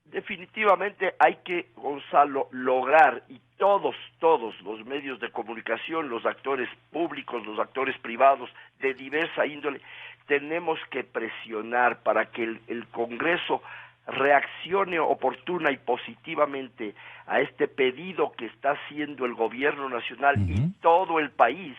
Definitivamente hay que, Gonzalo, lograr, y todos los medios de comunicación, los actores públicos, los actores privados de diversa índole, tenemos que presionar para que el Congreso reaccione oportuna y positivamente a este pedido que está haciendo el gobierno nacional y todo el país,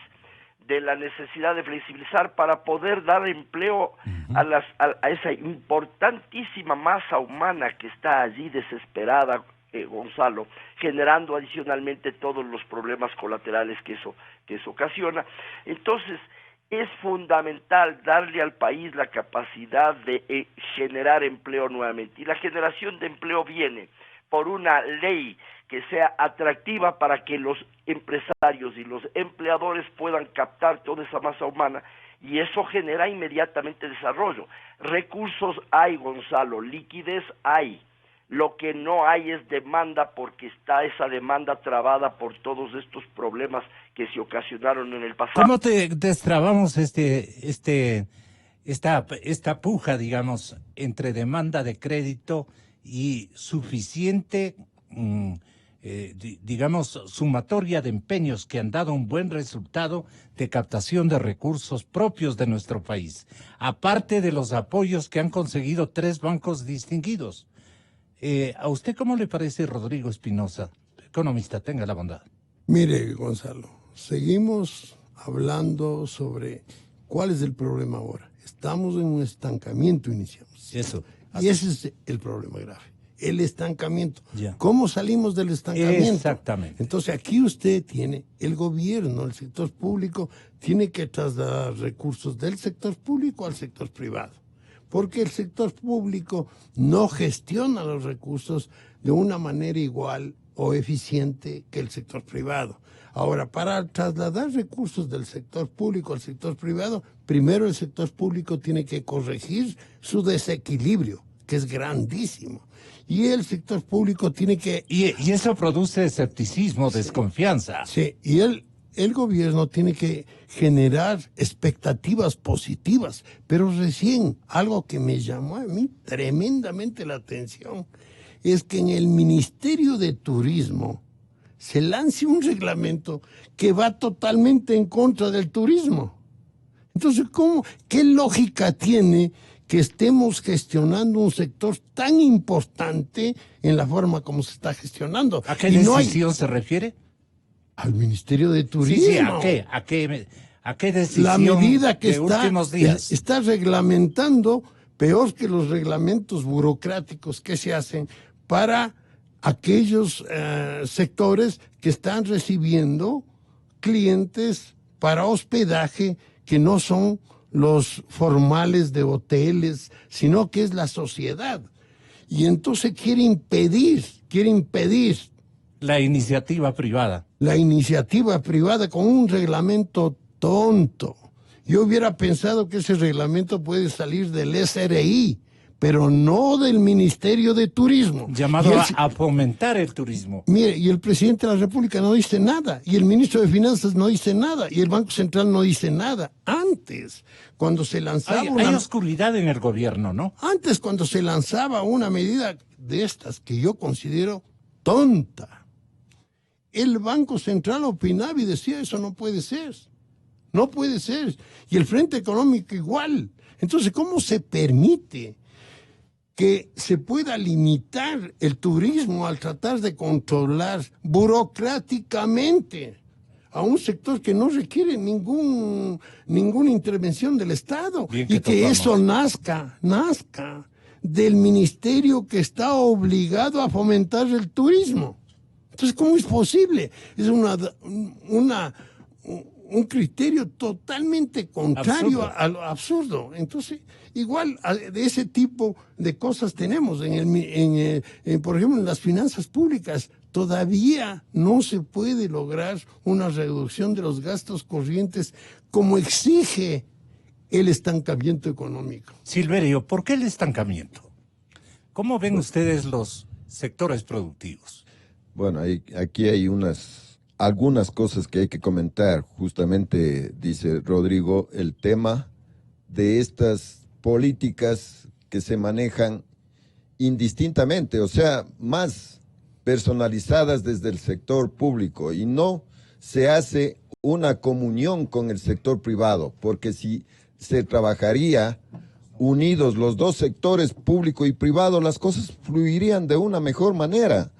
de la necesidad de flexibilizar para poder dar empleo a esa importantísima masa humana que está allí desesperada, Gonzalo, generando adicionalmente todos los problemas colaterales que eso ocasiona. Entonces, es fundamental darle al país la capacidad de generar empleo nuevamente, y la generación de empleo viene por una ley que sea atractiva para que los empresarios y los empleadores puedan captar toda esa masa humana y eso genera inmediatamente desarrollo. Recursos hay, Gonzalo, liquidez hay. Lo que no hay es demanda, porque está esa demanda trabada por todos estos problemas que se ocasionaron en el pasado. ¿Cómo te destrabamos esta puja, digamos, entre demanda de crédito y suficiente, digamos, sumatoria de empeños que han dado un buen resultado de captación de recursos propios de nuestro país, aparte de los apoyos que han conseguido 3 bancos distinguidos? ¿A usted cómo le parece, Rodrigo Espinosa, economista? Tenga la bondad. Mire, Gonzalo, seguimos hablando sobre cuál es el problema ahora. Estamos en un estancamiento, iniciamos. Eso. Y ese es el problema grave, el estancamiento. Ya. ¿Cómo salimos del estancamiento? Exactamente. Entonces aquí usted tiene, el gobierno, el sector público, tiene que trasladar recursos del sector público al sector privado. Porque el sector público no gestiona los recursos de una manera igual o eficiente que el sector privado. Ahora, para trasladar recursos del sector público al sector privado, primero el sector público tiene que corregir su desequilibrio, que es grandísimo. Y el sector público tiene que... Y eso produce escepticismo, desconfianza. Sí, y el gobierno tiene que generar expectativas positivas, pero recién algo que me llamó a mí tremendamente la atención es que en el Ministerio de Turismo se lance un reglamento que va totalmente en contra del turismo. Entonces, ¿qué lógica tiene que estemos gestionando un sector tan importante en la forma como se está gestionando? ¿A qué decisión se refiere? Al Ministerio de Turismo. Sí, ¿a qué decisión? La medida que de últimos días está reglamentando peor que los reglamentos burocráticos que se hacen para aquellos sectores que están recibiendo clientes para hospedaje que no son los formales de hoteles, sino que es la sociedad. Y entonces quiere impedir la iniciativa privada. La iniciativa privada con un reglamento tonto. Yo hubiera pensado que ese reglamento puede salir del SRI, pero no del Ministerio de Turismo. Llamado a fomentar el turismo. Mire, y el presidente de la República no dice nada, y el ministro de Finanzas no dice nada, y el Banco Central no dice nada. Antes, cuando se lanzaba hay oscuridad en el gobierno, ¿no? Antes, cuando se lanzaba una medida de estas que yo considero tonta, el Banco Central opinaba y decía, eso no puede ser. No puede ser. Y el Frente Económico igual. Entonces, ¿cómo se permite que se pueda limitar el turismo al tratar de controlar burocráticamente a un sector que no requiere ninguna intervención del Estado? Y que eso nazca del ministerio que está obligado a fomentar el turismo. Entonces, ¿cómo es posible? Es un criterio totalmente contrario a lo absurdo. Entonces, igual de ese tipo de cosas tenemos por ejemplo, en las finanzas públicas. Todavía no se puede lograr una reducción de los gastos corrientes como exige el estancamiento económico. Silverio, ¿por qué el estancamiento? ¿Cómo ven ustedes los sectores productivos? Bueno, aquí hay algunas cosas que hay que comentar. Justamente, dice Rodrigo, el tema de estas políticas que se manejan indistintamente, o sea, más personalizadas desde el sector público, y no se hace una comunión con el sector privado, porque si se trabajaría unidos los dos sectores, público y privado, las cosas fluirían de una mejor manera.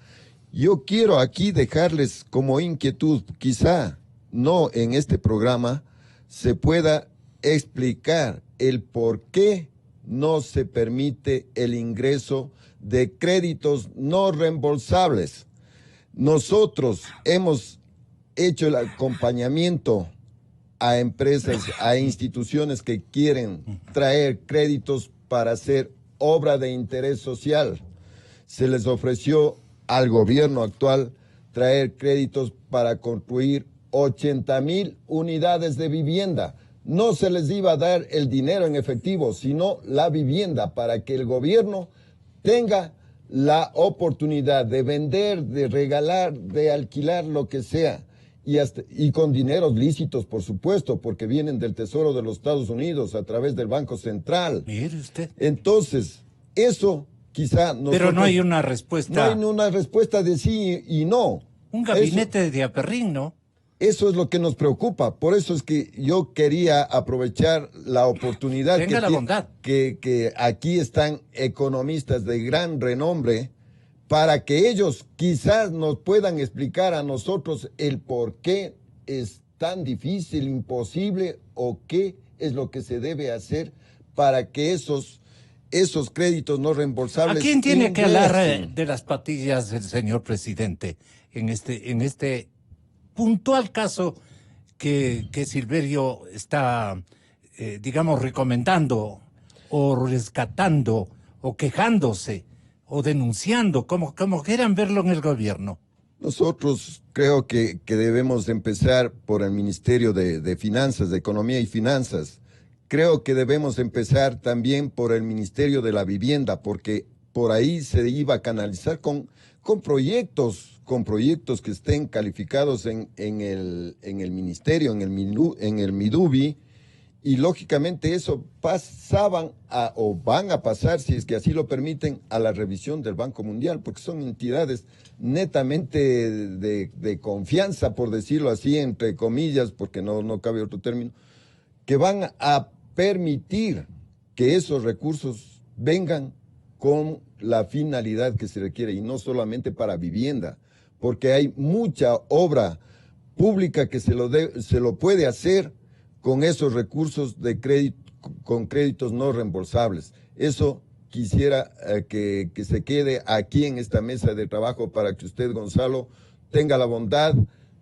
Yo quiero aquí dejarles como inquietud, quizá no en este programa, se pueda explicar el por qué no se permite el ingreso de créditos no reembolsables. Nosotros hemos hecho el acompañamiento a empresas, a instituciones que quieren traer créditos para hacer obra de interés social. Se les ofreció al gobierno actual traer créditos para construir 80,000 unidades de vivienda. no se les iba a dar el dinero en efectivo, sino la vivienda, para que el gobierno tenga la oportunidad de vender, de regalar, de alquilar, lo que sea, y con dineros lícitos, por supuesto, porque vienen del Tesoro de los Estados Unidos a través del Banco Central. Mire usted. Entonces, eso quizá nosotros... Pero no hay una respuesta. No hay una respuesta de sí y no. Un gabinete de aperrín, ¿no? Eso es lo que nos preocupa. Por eso es que yo quería aprovechar la oportunidad. Tenga la bondad. Que aquí están economistas de gran renombre para que ellos quizás nos puedan explicar a nosotros el por qué es tan difícil, imposible, o qué es lo que se debe hacer para que esos créditos no reembolsables... ¿A quién tiene que hablar ingresen? de las patillas el señor presidente en este puntual caso que Silverio está, digamos, recomendando o rescatando o quejándose o denunciando, como quieran verlo en el gobierno? Nosotros creo que debemos empezar por el Ministerio de Finanzas, de Economía y Finanzas. Creo que debemos empezar también por el Ministerio de la Vivienda, porque por ahí se iba a canalizar con proyectos que estén calificados en el ministerio, en el Midubi, y lógicamente eso o van a pasar, si es que así lo permiten, a la revisión del Banco Mundial, porque son entidades netamente de confianza, por decirlo así, entre comillas, porque no cabe otro término, que van a permitir que esos recursos vengan con la finalidad que se requiere, y no solamente para vivienda, porque hay mucha obra pública que se lo puede hacer con esos recursos de crédito, con créditos no reembolsables. Eso quisiera que se quede aquí en esta mesa de trabajo, para que usted, Gonzalo, tenga la bondad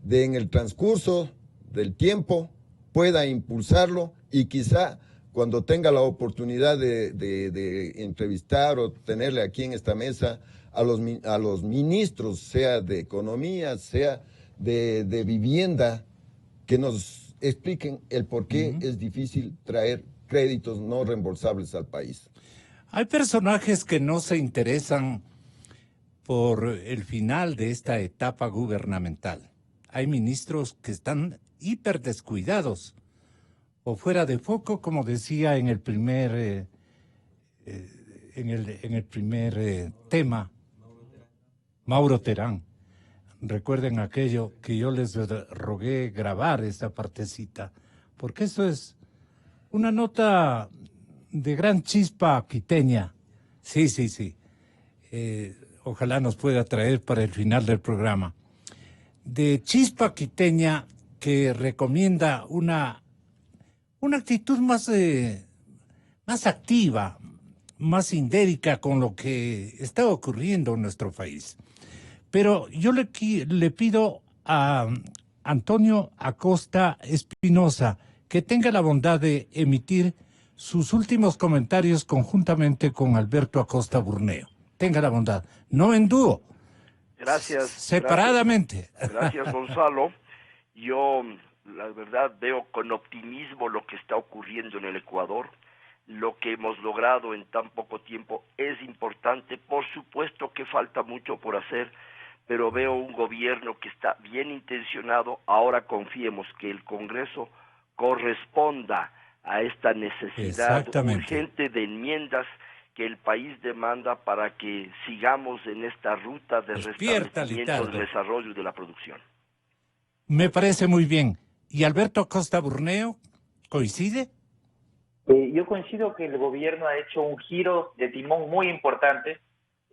de, en el transcurso del tiempo, pueda impulsarlo, y quizá cuando tenga la oportunidad de entrevistar o tenerle aquí en esta mesa a los ministros, sea de Economía, sea de Vivienda, que nos expliquen el por qué es difícil traer créditos no reembolsables al país. Hay personajes que no se interesan por el final de esta etapa gubernamental. Hay ministros que están hiper descuidados o fuera de foco, como decía en el primer tema Mauro Terán. Recuerden aquello que yo les rogué grabar, esta partecita, porque eso es una nota de gran chispa quiteña. Sí. Ojalá nos pueda traer para el final del programa. De chispa quiteña, que recomienda una actitud más activa, más sindérica con lo que está ocurriendo en nuestro país. Pero yo le pido a Antonio Acosta Espinosa que tenga la bondad de emitir sus últimos comentarios conjuntamente con Alberto Acosta Burneo. Tenga la bondad, no en dúo. Gracias. Separadamente. Gracias, Gonzalo. Yo, la verdad, veo con optimismo lo que está ocurriendo en el Ecuador. Lo que hemos logrado en tan poco tiempo es importante. Por supuesto que falta mucho por hacer, pero veo un gobierno que está bien intencionado. Ahora confiemos que el Congreso corresponda a esta necesidad urgente de enmiendas que el país demanda para que sigamos en esta ruta de restablecimiento del desarrollo y de la producción. Me parece muy bien. ¿Y Alberto Acosta Burneo coincide? Yo coincido que el gobierno ha hecho un giro de timón muy importante.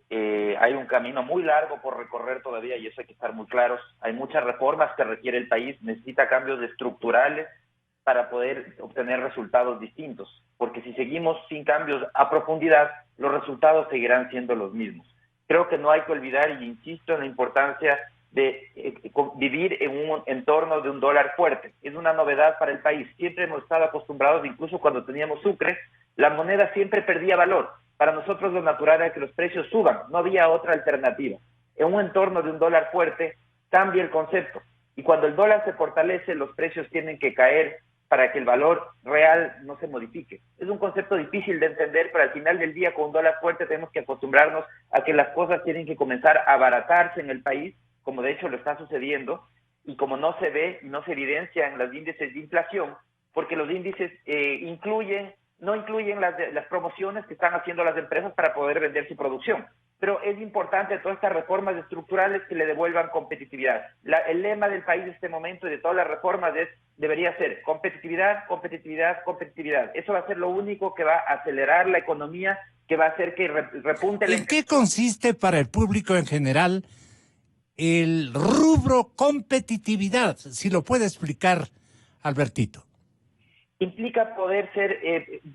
Hay un camino muy largo por recorrer todavía, y eso hay que estar muy claros. Hay muchas reformas que requiere el país, necesita cambios estructurales para poder obtener resultados distintos, porque si seguimos sin cambios a profundidad, los resultados seguirán siendo los mismos. Creo que no hay que olvidar, y insisto en la importancia de vivir en un entorno de un dólar fuerte. Es una novedad para el país. Siempre hemos estado acostumbrados, incluso cuando teníamos sucre, la moneda siempre perdía valor. Para nosotros lo natural era que los precios suban, no había otra alternativa. En un entorno de un dólar fuerte cambia el concepto, y cuando el dólar se fortalece, los precios tienen que caer para que el valor real no se modifique. Es un concepto difícil de entender, pero al final del día con un dólar fuerte tenemos que acostumbrarnos a que las cosas tienen que comenzar a abaratarse en el país, como de hecho lo está sucediendo, y como no se ve y no se evidencia en los índices de inflación, porque los índices no incluyen las promociones que están haciendo las empresas para poder vender su producción. Pero es importante todas estas reformas estructurales que le devuelvan competitividad. El lema del país en este momento y de todas las reformas debería ser competitividad, competitividad, competitividad. Eso va a ser lo único que va a acelerar la economía, que va a hacer que repunte la... ¿En qué consiste para el público en general el rubro competitividad? Si lo puede explicar, Albertito. Implica poder ser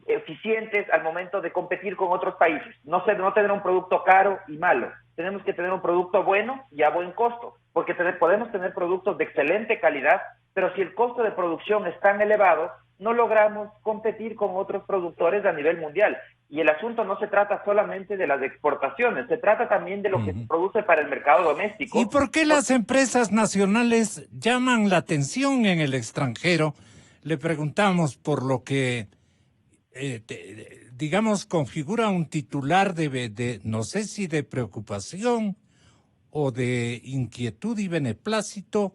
eficientes al momento de competir con otros países. No tener un producto caro y malo. Tenemos que tener un producto bueno y a buen costo, porque podemos tener productos de excelente calidad, pero si el costo de producción es tan elevado, no logramos competir con otros productores a nivel mundial. Y el asunto no se trata solamente de las exportaciones, se trata también de lo que se produce para el mercado doméstico. ¿Y por qué las empresas nacionales llaman la atención en el extranjero? Le preguntamos por lo que, digamos, configura un titular de, no sé si de preocupación o de inquietud y beneplácito,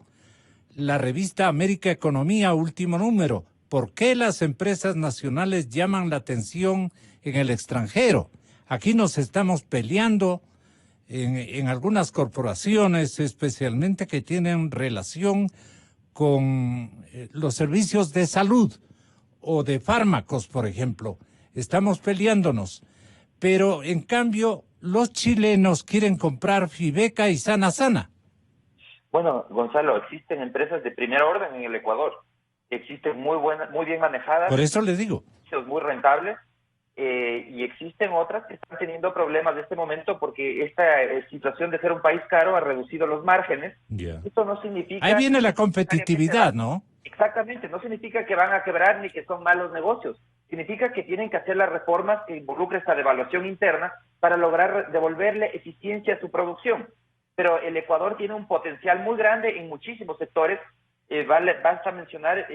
la revista América Economía, último número. ¿Por qué las empresas nacionales llaman la atención en el extranjero? Aquí nos estamos peleando en algunas corporaciones, especialmente que tienen relación con los servicios de salud o de fármacos, por ejemplo. Estamos peleándonos. Pero, en cambio, los chilenos quieren comprar Fibeca y Sana Sana. Bueno, Gonzalo, existen empresas de primer orden en el Ecuador. Existen muy bien manejadas. Por eso le digo. Muy rentables. Y existen otras que están teniendo problemas de este momento porque esta situación de ser un país caro ha reducido los márgenes. Yeah. Esto no significa... Ahí viene la competitividad, ¿no? Exactamente, no significa que van a quebrar ni que son malos negocios. Significa que tienen que hacer las reformas que involucren esta devaluación interna para lograr devolverle eficiencia a su producción. Pero el Ecuador tiene un potencial muy grande en muchísimos sectores. Basta mencionar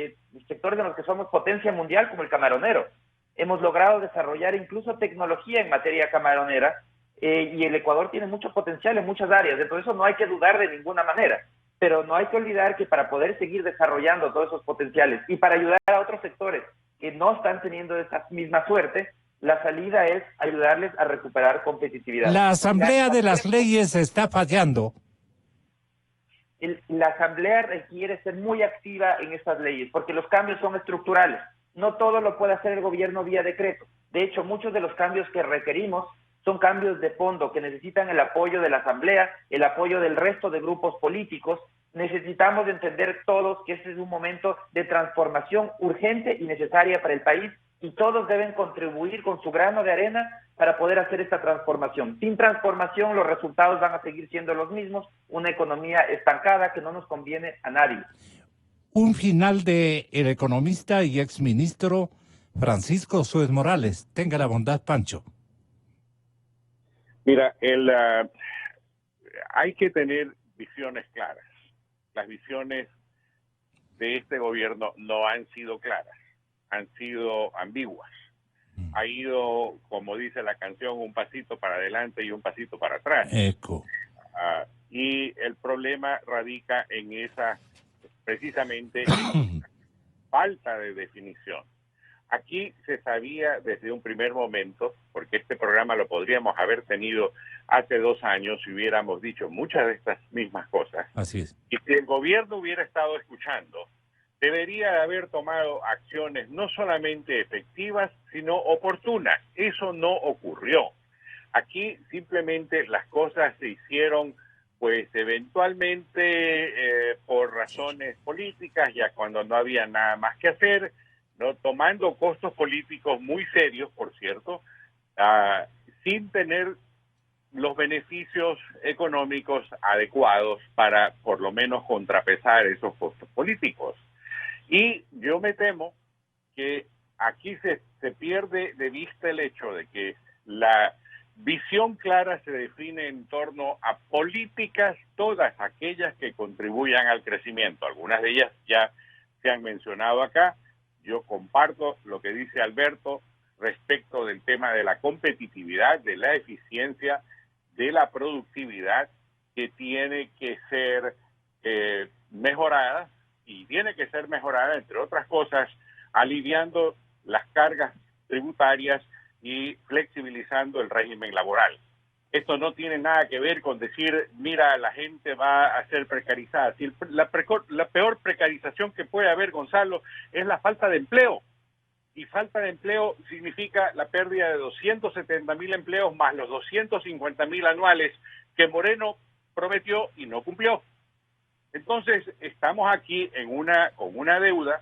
sectores en los que somos potencia mundial, como el camaronero. Hemos logrado desarrollar incluso tecnología en materia camaronera y el Ecuador tiene mucho potencial en muchas áreas. Entonces eso no hay que dudar de ninguna manera, pero no hay que olvidar que para poder seguir desarrollando todos esos potenciales y para ayudar a otros sectores que no están teniendo esa misma suerte, la salida es ayudarles a recuperar competitividad. La Asamblea de las Leyes está fallando. La Asamblea requiere ser muy activa en estas leyes porque los cambios son estructurales. No todo lo puede hacer el gobierno vía decreto. De hecho, muchos de los cambios que requerimos son cambios de fondo que necesitan el apoyo de la Asamblea, el apoyo del resto de grupos políticos. Necesitamos entender todos que este es un momento de transformación urgente y necesaria para el país y todos deben contribuir con su grano de arena para poder hacer esta transformación. Sin transformación, los resultados van a seguir siendo los mismos, una economía estancada que no nos conviene a nadie. Un final de el economista y exministro Francisco Suez Morales. Tenga la bondad, Pancho. Mira, hay que tener visiones claras. Las visiones de este gobierno no han sido claras, han sido ambiguas. Ha ido, como dice la canción, un pasito para adelante y un pasito para atrás. Eco. Y el problema radica en esa, precisamente, falta de definición. Aquí se sabía desde un primer momento, porque este programa lo podríamos haber tenido hace 2 años si hubiéramos dicho muchas de estas mismas cosas. Así es. Y si el gobierno hubiera estado escuchando, debería de haber tomado acciones no solamente efectivas, sino oportunas. Eso no ocurrió. Aquí simplemente las cosas se hicieron, pues eventualmente por razones políticas, ya cuando no había nada más que hacer, ¿no? Tomando costos políticos muy serios, por cierto, sin tener los beneficios económicos adecuados para por lo menos contrapesar esos costos políticos. Y yo me temo que aquí se pierde de vista el hecho de que la visión clara se define en torno a políticas, todas aquellas que contribuyan al crecimiento. Algunas de ellas ya se han mencionado acá, yo comparto lo que dice Alberto respecto del tema de la competitividad, de la eficiencia, de la productividad, que tiene que ser mejorada, y tiene que ser mejorada, entre otras cosas, aliviando las cargas tributarias y flexibilizando el régimen laboral. Esto no tiene nada que ver con decir, mira, la gente va a ser precarizada. Si la peor precarización que puede haber, Gonzalo, es la falta de empleo. Y falta de empleo significa la pérdida de 270.000 empleos más los 250.000 anuales que Moreno prometió y no cumplió. Entonces, estamos aquí con una deuda,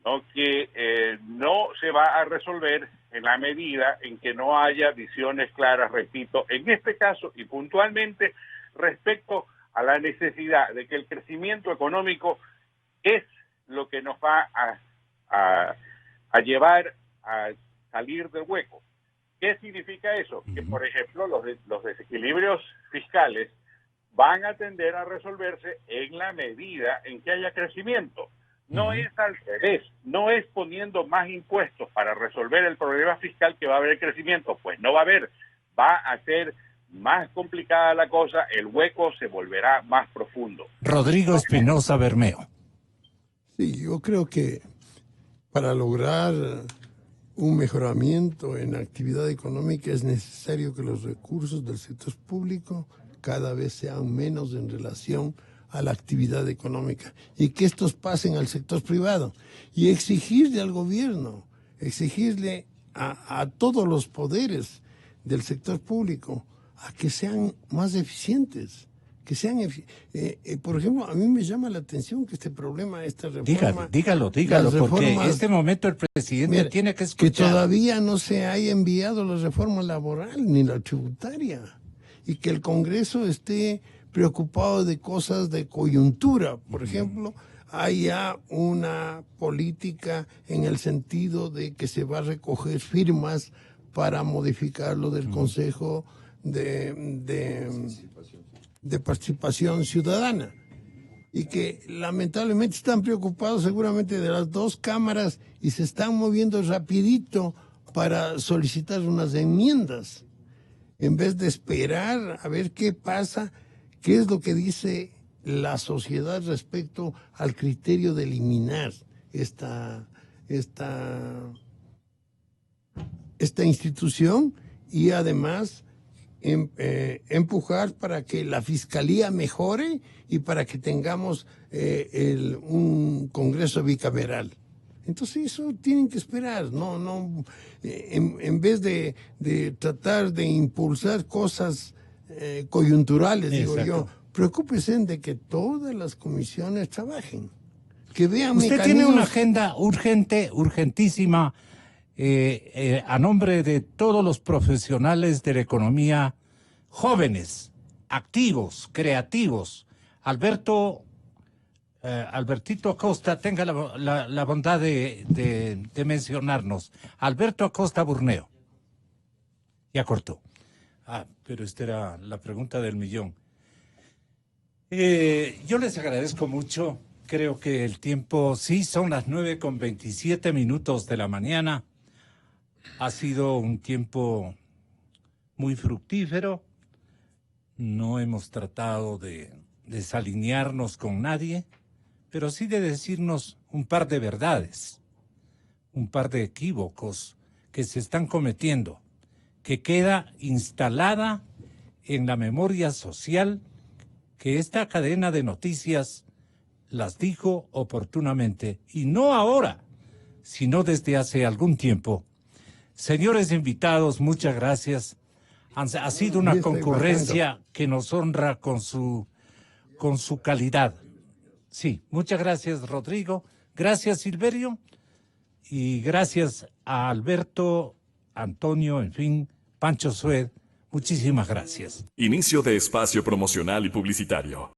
¿no?, que no se va a resolver en la medida en que no haya visiones claras, repito, en este caso y puntualmente respecto a la necesidad de que el crecimiento económico es lo que nos va a llevar a salir del hueco. ¿Qué significa eso? Que, por ejemplo, los desequilibrios fiscales van a tender a resolverse en la medida en que haya crecimiento. No es al revés, no es poniendo más impuestos para resolver el problema fiscal que va a haber crecimiento, pues no va a haber, va a ser más complicada la cosa, el hueco se volverá más profundo. Rodrigo Espinosa Bermeo. Sí, yo creo que para lograr un mejoramiento en la actividad económica es necesario que los recursos del sector público cada vez sean menos en relación a la actividad económica y que estos pasen al sector privado y exigirle al gobierno, exigirle a todos los poderes del sector público a que sean más eficientes, que sean por ejemplo, a mí me llama la atención que este problema, esta reforma... Dígalo, porque en este momento el presidente tiene que escuchar. Que todavía no se haya enviado la reforma laboral ni la tributaria y que el Congreso esté preocupado de cosas de coyuntura. Por ejemplo, hay ya una política en el sentido de que se va a recoger firmas para modificar lo del Consejo de Participación Ciudadana. Y que lamentablemente están preocupados seguramente de las dos cámaras y se están moviendo rapidito para solicitar unas enmiendas, en vez de esperar a ver qué pasa, qué es lo que dice la sociedad respecto al criterio de eliminar esta institución y además empujar para que la fiscalía mejore y para que tengamos un Congreso bicameral. Entonces eso tienen que esperar, en vez de tratar de impulsar cosas coyunturales, digo yo, preocúpense de que todas las comisiones trabajen, que vean Usted mecanismos. tiene una agenda urgentísima, a nombre de todos los profesionales de la economía, jóvenes, activos, creativos. Albertito Acosta, tenga la bondad de mencionarnos. Alberto Acosta Burneo. Ya cortó. Pero esta era la pregunta del millón. Yo les agradezco mucho. Creo que el tiempo, sí, son las 9:27 de la mañana. Ha sido un tiempo muy fructífero. No hemos tratado de desalinearnos con nadie, pero sí de decirnos un par de verdades, un par de equívocos que se están cometiendo, que queda instalada en la memoria social que esta cadena de noticias las dijo oportunamente, y no ahora, sino desde hace algún tiempo. Señores invitados, muchas gracias. Ha sido una concurrencia que nos honra con su calidad. Sí, muchas gracias, Rodrigo. Gracias, Silverio. Y gracias a Alberto, Antonio, en fin, Pancho Sued. Muchísimas gracias. Inicio de espacio promocional y publicitario.